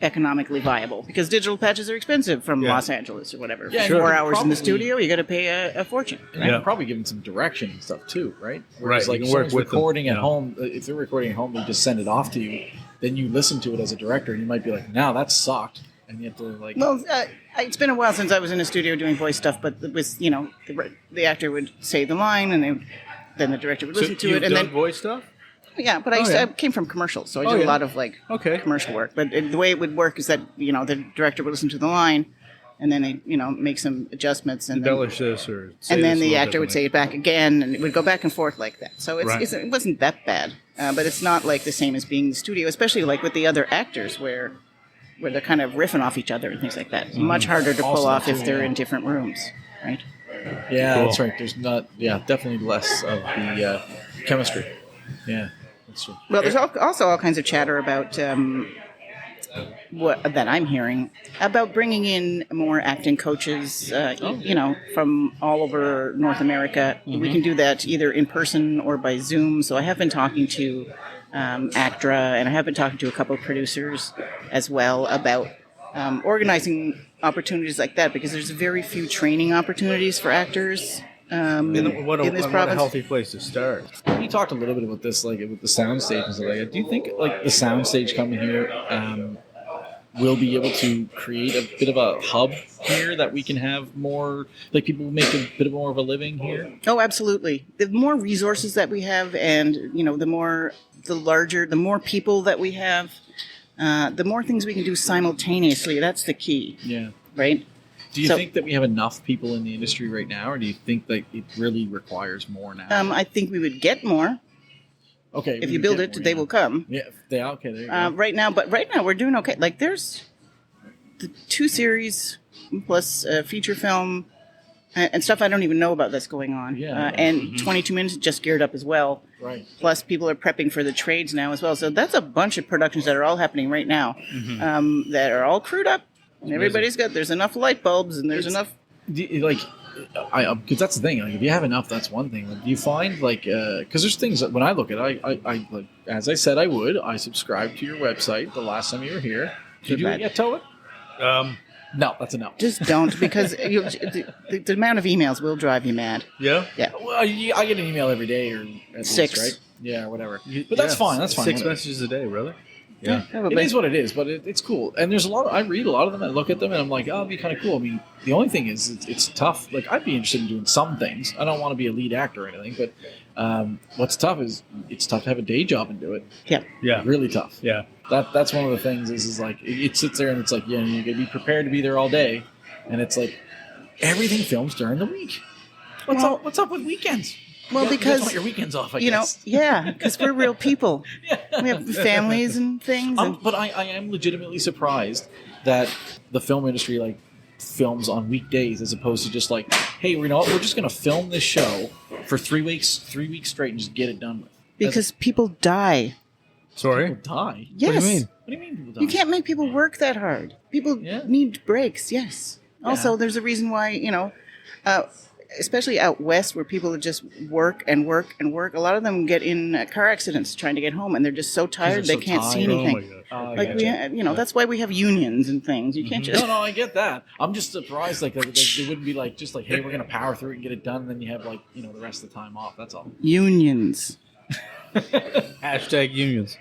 S4: economically viable. Because digital patches are expensive from
S2: Yeah.
S4: Los Angeles or whatever.
S3: Yeah,
S4: For 4
S3: sure.
S4: hours in the
S3: Probably-
S4: studio, you got to pay a fortune.
S3: And you
S2: Yeah.
S3: can probably give them some direction and stuff too, right?
S2: Right,
S3: Like
S2: you
S3: if
S2: can work
S3: someone's
S2: with them,
S3: recording at
S2: yeah.
S3: home, if they're recording at home, they just send it off to you. Then you listen to it as a director, and you might be like, "Now that sucked," and you have to like.
S4: Well, it's been a while since I was in a studio doing voice stuff, but it was, you know, the actor would say the line, and then the director would listen to
S2: you've
S4: it, and
S2: done
S4: then
S2: voice stuff?
S4: yeah. But I came from commercials, so I did a lot of like commercial work. But the way it would work is that, you know, the director would listen to the line, and then they, you know, make some adjustments, and then,
S2: Embellish this or say
S4: and then
S2: this a
S4: the
S2: little
S4: actor would say
S2: differently.
S4: it back again, and it would go back and forth like that. So
S2: Right.
S4: it wasn't that bad, but it's not like the same as being in the studio, especially like with the other actors where they're kind of riffing off each other and things like that. It's much harder to pull
S3: Also
S4: off
S3: too,
S4: if they're
S3: yeah.
S4: in different rooms, right?
S3: Yeah,
S2: Cool.
S3: that's right. There's not. Yeah, definitely less of the chemistry. Yeah, that's true.
S4: Well, there's also all kinds of chatter about what that I'm hearing about bringing in more acting coaches, you know, from all over North America. We can do that either in person or by Zoom. So I have been talking to ACTRA, and I have been talking to a couple of producers as well about organizing opportunities like that, because there's very few training opportunities for actors
S2: What
S4: in this
S2: a
S4: province.
S2: healthy place to start.
S3: You talked a little bit about this, like with the soundstage and stuff like that. Do you think like the soundstage coming here will be able to create a bit of a hub here that we can have more, like people make a bit more of a living here?
S4: Oh, absolutely. The more resources that we have, and you know, the more people that we have, The more things we can do simultaneously, that's the key,
S3: Yeah.
S4: right?
S3: Do you
S4: So-
S3: think that we have enough people in the industry right now, or do you think that it really requires more now?
S4: I think we would get more.
S3: Okay.
S4: If
S3: we
S4: you
S3: would
S4: build
S3: get
S4: it,
S3: more,
S4: they
S3: yeah.
S4: will come.
S3: Yeah, they are. Okay, there you go.
S4: Right now we're doing okay. Like there's the 2 series plus feature film and stuff I don't even know about that's going on.
S3: Yeah.
S4: And 22 Minutes just geared up as well.
S3: Right.
S4: Plus people are prepping for the trades now as well. So that's a bunch of productions that are all happening right now that are all crewed up. And everybody's there's enough light bulbs and there's enough.
S3: Because that's the thing. Like, if you have enough, that's one thing. Like, do you find because there's things that when I look at it, I like, as I said I would. I subscribed to your website the last time you were here. Did you do it yet, Toa? No, that's a no.
S4: Just don't, because the amount of emails will drive you mad.
S2: Yeah.
S4: Yeah.
S3: Well, I get an email every day or at
S4: 6.
S3: least, right? Yeah, or whatever. But that's fine. That's fine.
S2: 6
S3: whatever.
S2: messages a day, brother.
S3: Yeah, it is what it is, but it's cool. And there's a lot. I read a lot of them and look at them, and I'm like, oh, it'd be kind of cool. I mean, the only thing is, it's tough. Like, I'd be interested in doing some things. I don't want to be a lead actor or anything, but what's tough is it's tough to have a day job and do it.
S4: Yeah.
S2: Yeah.
S3: Really tough.
S2: Yeah.
S3: That's one of the things. Is like it sits there and it's like, yeah, you gotta be prepared to be there all day, and it's like everything films during the week. What's up with weekends?
S4: Well,
S3: You guys
S4: because
S3: want your weekends off, I
S4: you know,
S3: guess.
S4: yeah, because we're real people. We have families and things. And
S3: But I am legitimately surprised that the film industry like films on weekdays as opposed to just like, hey, you know what? We're just going to film this show for 3 weeks straight and just get it done with.
S4: because people die.
S2: Sorry.
S3: People die.
S4: Yes.
S2: What do you mean?
S3: What do you mean people die?
S4: You can't make people work that hard. People
S3: Yeah.
S4: need breaks, yes. Also,
S3: Yeah.
S4: there's a reason why, especially out west where people just work and work and work, a lot of them get in car accidents trying to get home and they're just so tired
S3: they're
S4: they
S3: so
S4: can't see
S3: tired.
S2: Oh my
S4: anything.
S2: god.
S4: Like, that's why we have unions and things. You can't just...
S3: No, I get that. I'm just surprised like they wouldn't be like just like, hey, we're going to power through it and get it done, and then you have like, the rest of the time off. That's all.
S4: Unions.
S2: Hashtag unions.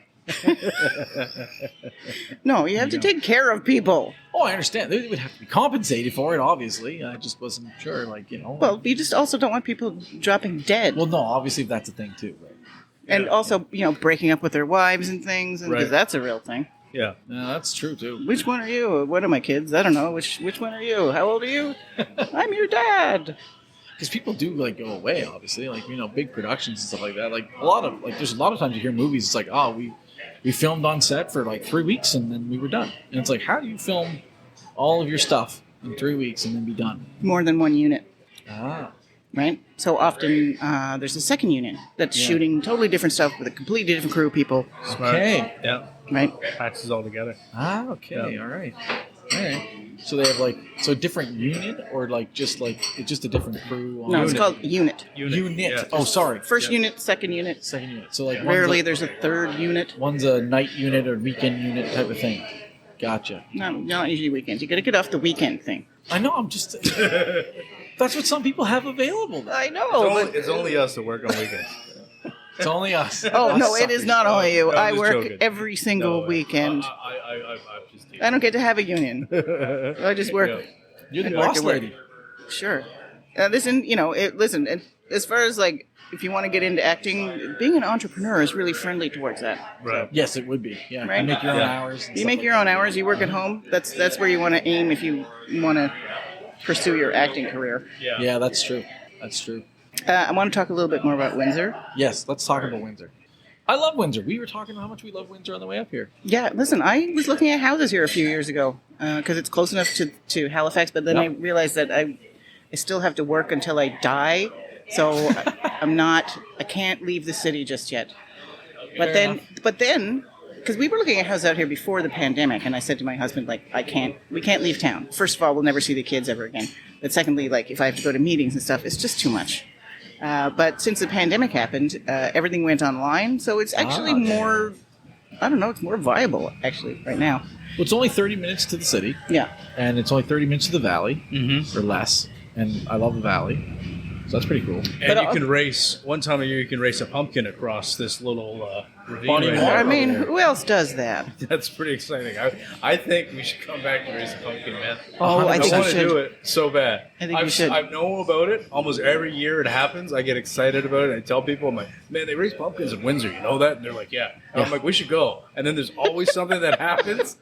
S4: No, you have to take care of people.
S3: Oh, I understand. They would have to be compensated for it, obviously. I just wasn't sure,
S4: Well, you just also don't want people dropping dead.
S3: Well, no, obviously that's a thing too, right?
S4: And also, breaking up with their wives and things, and 'cause
S2: Right.
S4: that's a real thing.
S2: Yeah.
S3: Yeah, that's true too.
S4: Which one are you? What are my kids? I don't know. Which one are you? How old are you? I'm your dad.
S3: Because people do like go away, obviously, like big productions and stuff like that. Like there's a lot of times you hear movies. It's like, oh, we filmed on set for like 3 weeks and then we were done. And it's like, how do you film all of your stuff in 3 weeks and then be done?
S4: More than one unit,
S3: Ah,
S4: right? So often there's a second unit that's shooting totally different stuff with a completely different crew of people,
S2: Smart.
S3: okay.
S2: Yeah.
S4: right?
S2: Patches all together.
S3: Ah, okay.
S2: Yeah.
S3: All right. So they have a different unit, or it's just a different crew. On
S4: No, it's called unit.
S3: unit.
S2: Yeah.
S3: Oh, sorry.
S4: First unit, second unit.
S3: Second unit. So like
S4: Rarely there's a third unit.
S3: one's a night unit or weekend unit type of thing. Gotcha.
S4: Not usually weekends. You got to get off the weekend thing.
S3: I know. I'm just. That's what some people have available.
S4: I know.
S2: It's only us that work on weekends.
S3: It's only us.
S4: Oh
S3: Us
S4: no, it is
S3: suckers.
S4: not only you.
S2: No, I'm
S4: I
S2: just
S4: work
S2: joking.
S4: every single weekend.
S2: I'm just
S4: I don't get to have a union. I just work.
S2: Yeah.
S3: You're the
S4: Work
S3: boss
S4: at work.
S3: lady.
S4: Sure. Listen, listen. And as far as like, if you want to get into acting, being an entrepreneur is really friendly towards that.
S2: Right.
S3: Yes, it would be. Yeah.
S4: Right?
S3: You make your own
S2: Yeah.
S3: hours. and
S4: You
S3: stuff
S4: make
S3: like
S4: your
S3: that.
S4: own hours. You work at home. That's where you want to aim if you want to pursue your acting career.
S2: Yeah.
S3: Yeah, that's true. That's true.
S4: I want to talk a little bit more about Windsor.
S3: Yes, let's talk about Windsor. I love Windsor. We were talking about how much we love Windsor on the way up here.
S4: Yeah, listen, I was looking at houses here a few years ago because it's close enough to Halifax, but then I realized that I still have to work until I die, so I can't leave the city just yet. But then, because we were looking at houses out here before the pandemic, and I said to my husband, like, we can't leave town. First of all, we'll never see the kids ever again. But secondly, like, if I have to go to meetings and stuff, it's just too much. But since the pandemic happened, everything went online, so it's actually more, I don't know, it's more viable, actually, right now.
S3: Well, it's only 30 minutes to the city,
S4: Yeah.
S3: and it's only 30 minutes to the valley, or less. And I love the valley. So that's pretty cool.
S2: And you can race, one time a year, you can race a pumpkin across this little ravine.
S3: Funny
S2: right
S3: water.
S2: there.
S4: I mean, who else does that?
S2: That's pretty exciting. I think we should come back to race a pumpkin, man.
S4: Oh, I think
S2: I
S4: we
S2: want to do
S4: should.
S2: it so bad.
S4: I think we should.
S2: I know about it. Almost every year it happens. I get excited about it. I tell people, I'm like, man, they raise pumpkins in Windsor. You know that? And they're like, yeah. And I'm like, we should go. And then there's always something that happens,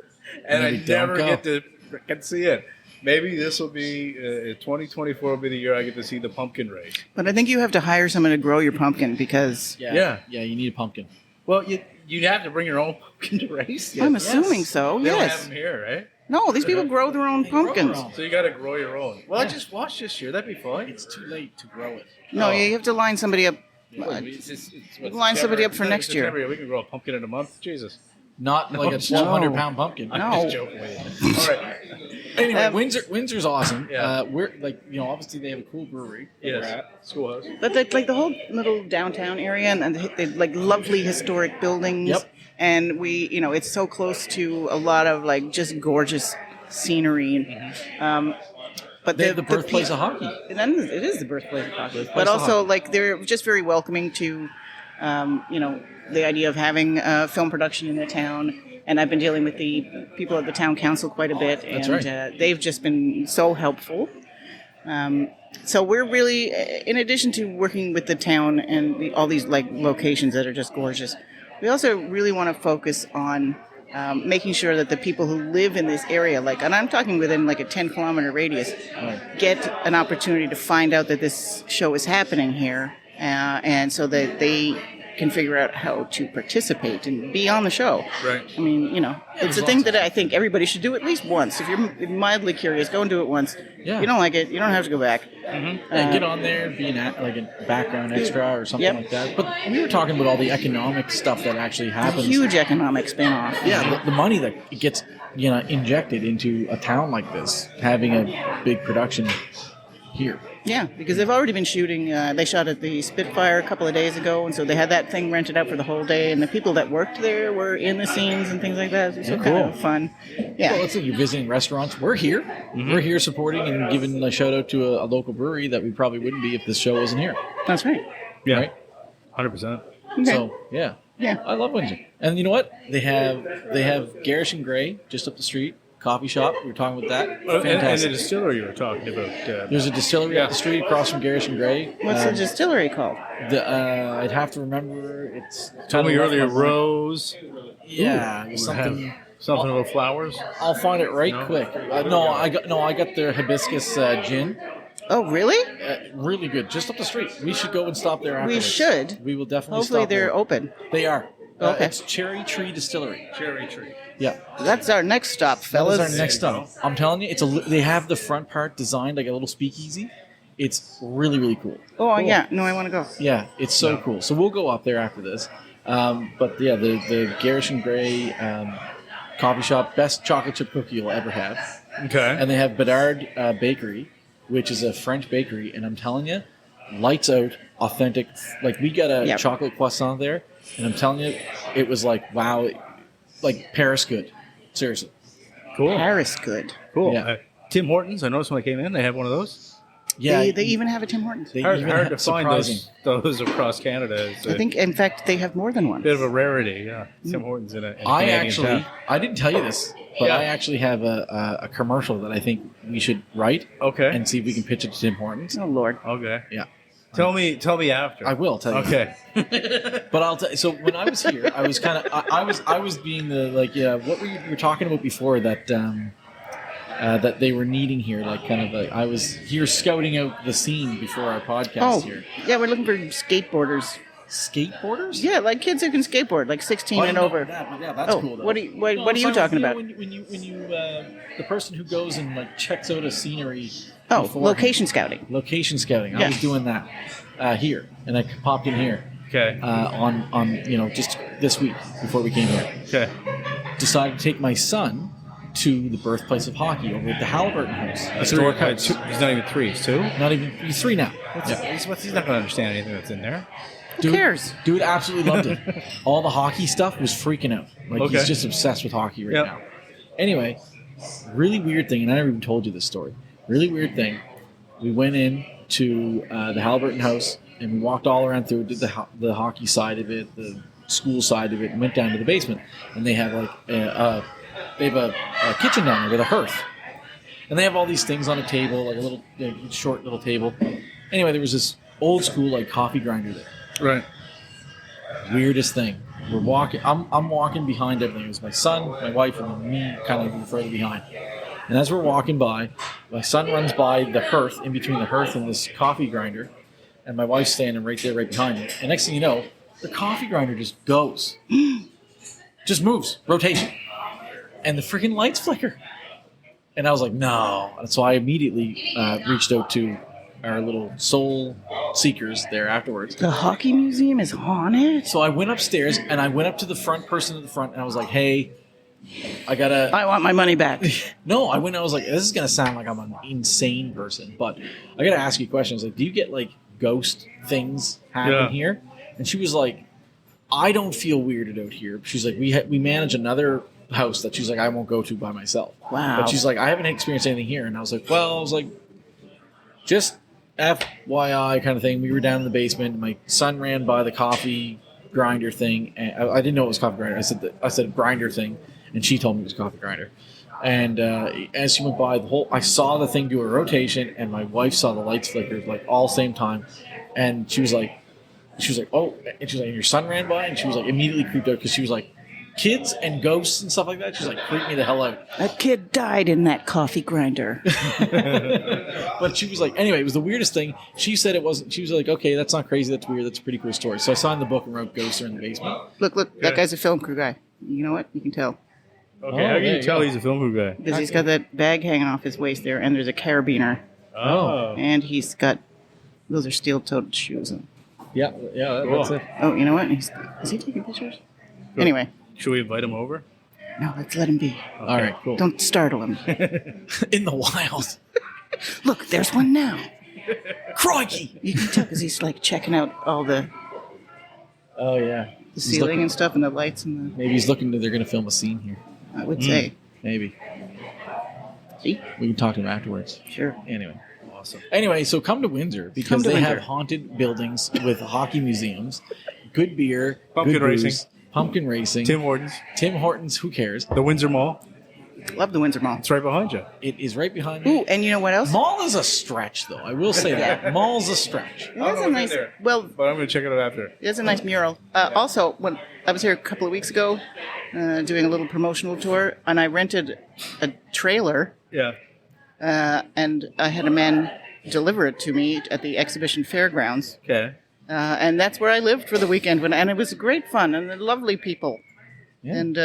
S2: and I
S3: Maybe don't
S2: never
S3: go.
S2: get to freaking see it. Maybe this will be 2024 will be the year I get to see the pumpkin race.
S4: But I think you have to hire someone to grow your pumpkin because
S2: Yeah.
S3: Yeah, you need a pumpkin.
S2: Well, you have to bring your own pumpkin to race.
S4: I'm assuming so.
S2: They don't have
S4: Yes.
S2: them here, right?
S4: No, these people grow their own pumpkins.
S2: So you got to grow your own. Well, I just watched this year. That'd be fun.
S3: It's too late to grow it.
S4: No, you have to line somebody up. Line somebody up for next year.
S2: We can grow a pumpkin in a month. Jesus.
S3: Not like a
S2: No.
S3: 1,200-pound pumpkin.
S4: No.
S2: I'm just joking with you. All right.
S3: Anyway, Windsor's awesome.
S2: Yeah.
S3: We're like, obviously they have a cool brewery. that we're
S2: Yes.
S3: at.
S2: Schoolhouse.
S4: But like the whole little downtown area and they like lovely historic buildings.
S3: Yep.
S4: And we, it's so close to a lot of like just gorgeous scenery. But
S3: They have the birthplace of hockey.
S4: And then it is the birthplace of hockey.
S3: Birthplace
S4: But
S3: of
S4: also,
S3: hockey.
S4: like, they're just very welcoming to, the idea of having film production in the town. And I've been dealing with the people at the town council quite a bit.
S3: That's
S4: and
S3: right.
S4: They've just been so helpful. So we're really, in addition to working with the town and all these, like, locations that are just gorgeous, we also really want to focus on making sure that the people who live in this area, like, and I'm talking within like a 10-kilometer radius, get an opportunity to find out that this show is happening here, and so that they can figure out how to participate and be on the show.
S2: Right.
S4: I mean, it's a thing that I think everybody should do at least once. If you're mildly curious, go and do it once.
S3: Yeah.
S4: If you don't like it, you don't have to go back.
S3: Yeah, get on there, be like a background extra or something
S4: Yep.
S3: like that. But we were talking about all the economic stuff that actually happens.
S4: Huge economic spin-off.
S3: Yeah, the money that gets injected into a town like this, having a big production here.
S4: Yeah, because they've already been shooting. They shot at the Spitfire a couple of days ago, and so they had that thing rented out for the whole day. And the people that worked there were in the scenes and things like that. So kind of fun. Yeah.
S3: Well, let's say you're visiting restaurants. We're here. We're here supporting and giving a shout out to a local brewery that we probably wouldn't be if this show wasn't here.
S4: That's right.
S2: Yeah.
S3: Right?
S2: 100%.
S4: Okay.
S3: So yeah,
S4: Yeah.
S3: I love Windsor. And you know what? They have Garish and Gray just up the street. Coffee shop. We were talking about that.
S2: And the
S3: Fantastic.
S2: distillery you were talking about.
S3: There's a distillery up the street across from Garish and Gray.
S4: What's the distillery called?
S3: I'd have to remember. It's
S2: told me
S3: kinda
S2: earlier,
S3: rough, like-
S2: Rose.
S3: Yeah, it was something.
S2: Something about flowers.
S3: I'll find it right
S2: No?
S3: quick. I got their hibiscus gin.
S4: Oh, really?
S3: Really good. Just up the street. We should go and stop there afterwards.
S4: We should.
S3: We will definitely
S4: Hopefully
S3: stop
S4: they're
S3: there.
S4: open.
S3: They are.
S4: Okay.
S3: It's Cherry Tree Distillery.
S2: Cherry tree.
S3: Yeah.
S4: That's our next stop,
S3: That
S4: fellas.
S3: is our next stop. I'm telling you, they have the front part designed like a little speakeasy. It's really, really cool.
S4: Oh, yeah. No, I want to go.
S3: Yeah, it's so cool. So we'll go up there after this. But yeah, the Garish and Gray coffee shop, best chocolate chip cookie you'll ever have.
S2: Okay.
S3: And they have Bedard Bakery, which is a French bakery, and I'm telling you, lights out, authentic. Like we got a
S4: Yep.
S3: chocolate croissant there, and I'm telling you, it was like wow, like Paris good. Seriously.
S2: Cool.
S4: Paris good.
S2: Cool.
S3: Yeah.
S2: Tim Hortons. I noticed when I came in, they had one of those.
S3: Yeah,
S4: They even have a Tim Hortons.
S3: they
S2: Hard,
S3: even
S2: hard
S3: have-
S2: to find
S3: surprising.
S2: those across Canada. It's
S4: I
S2: a
S4: think, in fact, they have more than one.
S2: bit of a rarity. Yeah. Tim Hortons in a
S3: I
S2: Canadian
S3: actually,
S2: town.
S3: I didn't tell you this, but
S2: Yeah.
S3: I actually have a commercial that I think we should write
S2: Okay.
S3: and see if we can pitch it to Tim Hortons.
S4: Oh, Lord.
S2: Okay.
S3: Yeah,
S2: Tell me after.
S3: I will tell you.
S2: Okay.
S3: But I'll tell. So when I was here, I was kind of, I was being the like, yeah. What you were talking about before that that they were needing here, like kind of like I was here scouting out the scene before our podcast
S4: Oh,
S3: here.
S4: yeah, we're looking for skateboarders.
S3: Skateboarders?
S4: Yeah, like kids who can skateboard, like 16
S3: Oh, I
S4: and
S3: know
S4: over.
S3: that, but yeah, that's
S4: Oh,
S3: cool. Though.
S4: what are you- what
S3: No,
S4: are you
S3: sorry,
S4: talking
S3: know,
S4: about?
S3: When you the person who goes and like checks out a scenery.
S4: Oh,
S3: beforehand.
S4: location scouting.
S3: Location scouting. I
S4: Yeah.
S3: was doing that here, and I popped in here
S2: Okay.
S3: on just this week before we came here.
S2: Okay.
S3: Decided to take my son to the birthplace of hockey over at the Halliburton House.
S2: Three,
S3: Historic house.
S2: he's not even three. He's two.
S3: Not even he's 3 now.
S2: He's not going to understand anything that's in there.
S4: Who cares?
S3: Dude absolutely loved it. All the hockey stuff was freaking out. Like
S2: Okay.
S3: he's just obsessed with hockey right
S2: Yep.
S3: now. Anyway, really weird thing, and I never even told you this story. Really weird thing. We went in to the Halliburton House, and we walked all around through. Did the hockey side of it, the school side of it, and went down to the basement. And they have like a kitchen down there with a hearth, and they have all these things on a table, like a little short little table. Anyway, there was this old school like coffee grinder there.
S2: Right.
S3: Weirdest thing. We're walking. I'm walking behind everything. It was my son, my wife, and then me kind of further behind. And as we're walking by, my son runs by the hearth, in between the hearth and this coffee grinder, and my wife's standing right there, right behind him. And next thing you know, the coffee grinder just goes, just moves, rotation, and the freaking lights flicker. And I was like, no. And so I immediately reached out to our little soul seekers there afterwards.
S4: The hockey museum is haunted?
S3: So I went upstairs, and I went up to the front person at the front, and I was like, hey, I
S4: want my money back.
S3: No, I was like, this is going to sound like I'm an insane person, but I got to ask you questions. Like, do you get, like, ghost things happen here? And she was like, I don't feel weirded out here. She's like, we manage another house that she's like, I won't go to by myself.
S4: Wow.
S3: But she's like, I haven't experienced anything here. And I was like, just FYI kind of thing. We were down in the basement. My son ran by the coffee grinder thing. And I didn't know it was coffee grinder. I said grinder thing, and she told me it was coffee grinder. And as she went by, I saw the thing do a rotation, and my wife saw the lights flicker like all same time. And she was like, oh, and she was like, and your son ran by, and she was like immediately creeped out because she was like, kids and ghosts and stuff like that. She's like, freaked me the hell out.
S4: A kid died in that coffee grinder.
S3: But she was like, anyway, it was the weirdest thing. She said it wasn't. She was like, okay, that's not crazy. That's weird. That's a pretty cool story. So I saw in the book and wrote ghosts are in the basement.
S4: Look, that guy's a film crew guy. You know what? You can tell.
S2: Okay, how can you tell he's a film crew guy?
S4: Because he's got that bag hanging off his waist there, and there's a carabiner.
S2: Oh.
S4: And he's got, those are steel-toed shoes.
S3: Yeah,
S2: Cool.
S3: that's it.
S4: Oh, you know what? Is he taking pictures? Anyway.
S2: Should we invite him over?
S4: No, let's let him be.
S3: All right, cool.
S4: Don't startle him.
S3: In the wild.
S4: Look, there's one now.
S3: Crikey!
S4: You can tell because he's like checking out all the
S3: Oh, yeah.
S4: ceiling and stuff and the lights and
S3: Maybe he's looking. They're going to film a scene here.
S4: I would say.
S3: Maybe.
S4: See?
S3: We can talk to him afterwards.
S4: Sure.
S3: Anyway.
S2: Awesome.
S3: Anyway, so come to Windsor because they have haunted buildings with hockey museums, good beer,
S2: Pumpkin
S3: good booze,
S2: racing.
S3: Pumpkin racing.
S2: Tim Hortons.
S3: Tim Hortons, who cares?
S2: The Windsor Mall.
S4: Love the Windsor Mall.
S2: It's right behind you.
S3: It is right behind me.
S4: Ooh, and you know what else?
S3: Mall is a stretch, though. I will say that. Mall's a stretch.
S4: It has a nice, well,
S2: But I'm going to check it out after.
S4: it has a nice mural. Also, when I was here a couple of weeks ago doing a little promotional tour, and I rented a trailer,
S2: Yeah.
S4: and I had a man deliver it to me at the exhibition fairgrounds.
S2: Okay.
S4: And that's where I lived for the weekend, and it was great fun, and lovely people.
S3: Yeah.
S4: And,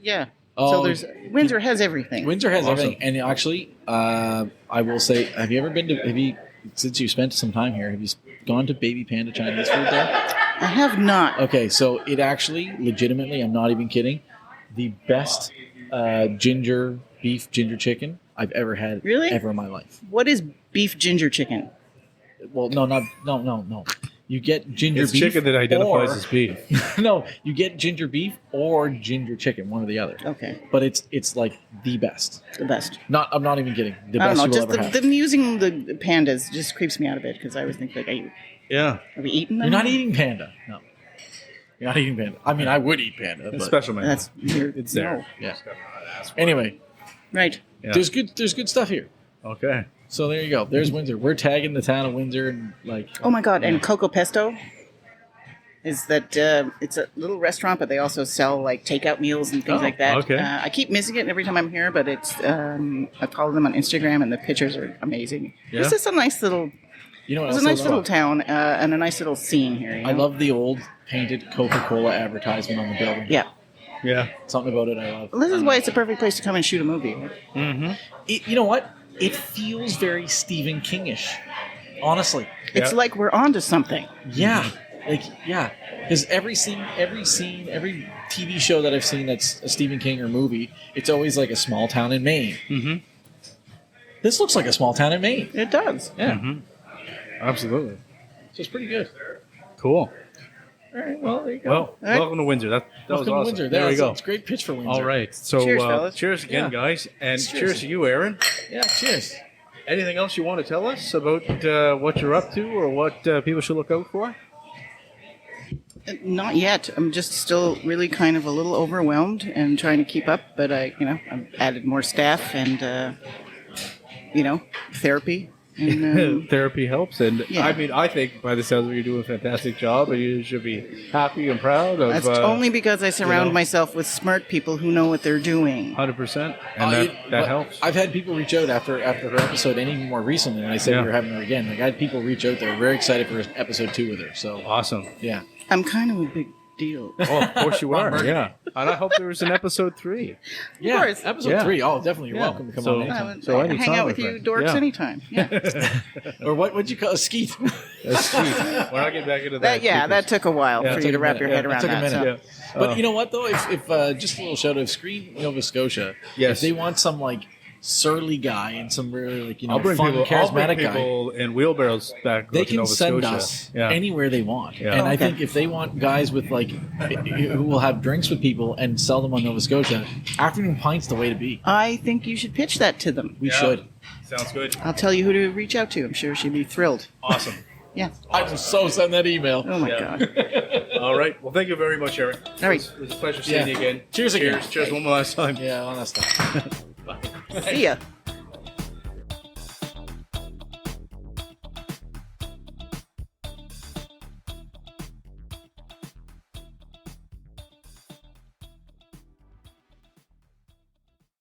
S4: yeah.
S3: Oh,
S4: So Windsor has everything.
S3: Windsor has
S2: Awesome.
S3: everything. And actually, I will say, since you spent some time here, have you gone to Baby Panda Chinese food there?
S4: I have not.
S3: Okay, so it actually, legitimately, I'm not even kidding, the best beef ginger chicken I've ever had
S4: Really?
S3: ever in my life.
S4: What is beef ginger chicken?
S3: Well, no. You get ginger
S2: It's
S3: beef.
S2: chicken that identifies
S3: or-
S2: as beef.
S3: No, you get ginger beef or ginger chicken, one or the other.
S4: Okay,
S3: But it's like the best.
S4: the best.
S3: I'm not even kidding. The
S4: I don't
S3: best
S4: know.
S3: you will
S4: Just
S3: ever have.
S4: them using the pandas just creeps me out a bit because I always think like,
S2: Yeah.
S4: are we eating them?
S3: You're not eating panda. No. You're not eating panda. I mean, I would eat panda.
S2: It's
S3: But,
S2: special, man.
S4: That's weird.
S2: It's there.
S4: No.
S3: yeah. Anyway,
S4: Right.
S2: Yeah.
S3: there's good stuff here.
S2: Okay.
S3: So there you go. There's Windsor. We're tagging the town of Windsor and like.
S4: Oh my God! And Coco Pesto is that it's a little restaurant, but they also sell like takeout meals and things
S2: Oh,
S4: like that.
S2: okay.
S4: I keep missing it every time I'm here, but it's I follow them on Instagram, and the pictures are amazing.
S2: Yeah?
S4: It's just a nice little.
S3: You know what
S4: It's a
S3: else
S4: nice
S3: I
S4: little
S3: love?
S4: town and a nice little scene here. You know?
S3: I love the old painted Coca-Cola advertisement on the building.
S4: Yeah.
S2: Yeah.
S3: Something about it I love.
S4: Well, this is why it's a perfect place to come and shoot a movie.
S3: You know what? It feels very Stephen King-ish. Honestly.
S4: It's
S2: Yeah.
S4: like we're onto something.
S3: Yeah. Because every TV show that I've seen that's a Stephen King or movie, it's always like a small town in Maine. Mm-hmm. This looks like a small town in Maine.
S4: It does.
S3: Yeah.
S2: Absolutely.
S3: So it's pretty good.
S2: Cool.
S3: All right, well, there you go.
S2: Well,
S4: right.
S2: welcome to Windsor. That was
S3: Welcome to
S2: awesome.
S3: Windsor.
S2: There we go.
S3: It's a great pitch for Windsor.
S2: All right. So
S4: Cheers, fellas.
S2: cheers again,
S3: Yeah.
S2: guys. And
S3: Cheers.
S2: cheers to you, Erin.
S3: Yeah, cheers.
S2: Anything else you want to tell us about what you're up to or what people should look out for?
S4: Not yet. I'm just still really kind of a little overwhelmed and trying to keep up. But I've added more staff and therapy. And,
S2: Therapy helps, and
S4: Yeah.
S2: I mean, I think by the sounds of it, you're doing a fantastic job, and you should be happy and proud of.
S4: that's only because I surround myself with smart people who know what they're doing.
S2: 100%, and that helps.
S3: I've had people reach out after her episode, and even more recently when I said we were having her again. Like I had people reach out; they were very excited for episode 2 with her. So
S2: Awesome.
S3: yeah,
S4: I'm kind of a big deal.
S2: Oh, of course you are. Yeah, and I hope there was an episode 3.
S3: yeah.
S4: course.
S3: Episode 3. Oh, definitely, you're welcome to come
S2: So-
S3: on
S4: I
S3: anytime.
S4: would
S2: So
S4: hang
S2: anytime,
S4: out with
S2: my
S4: you
S2: friend.
S4: dorks
S2: Yeah.
S4: anytime. Yeah.
S3: Or what'd you call a skeet?
S2: That's sweet. We're not getting back into that.
S4: that took a while
S2: Yeah,
S4: for
S2: it
S4: you
S2: took
S4: to
S2: a
S4: wrap
S2: minute.
S4: your head
S3: Yeah, it
S4: around
S3: took a
S4: that.
S3: minute.
S4: So.
S2: Yeah.
S3: But you know what though? If just a little shout out, Screen Nova Scotia.
S2: Yes.
S3: If they want some like surly guy and some really
S2: I'll bring
S3: fun,
S2: people.
S3: charismatic guy,
S2: in wheelbarrows back.
S3: they
S2: to
S3: can
S2: Nova
S3: send
S2: Scotia.
S3: us
S2: Yeah.
S3: anywhere they want.
S2: Yeah.
S3: And I
S4: Okay.
S3: think if they want guys with like who will have drinks with people and sell them on Nova Scotia, afternoon pints the way to be.
S4: I think you should pitch that to them.
S3: We
S2: Yeah.
S3: should.
S2: Sounds good.
S4: I'll tell you who to reach out to. I'm sure she'd be thrilled.
S2: Awesome.
S4: Yeah.
S3: I will so send that email.
S4: Oh my
S2: Yeah.
S4: God.
S2: All right. Well, thank you very much, Erin.
S4: All right.
S2: It was a pleasure seeing
S3: Yeah.
S2: you again.
S3: Cheers again.
S2: Cheers one more last time.
S3: Yeah, on that stuff.
S4: See ya.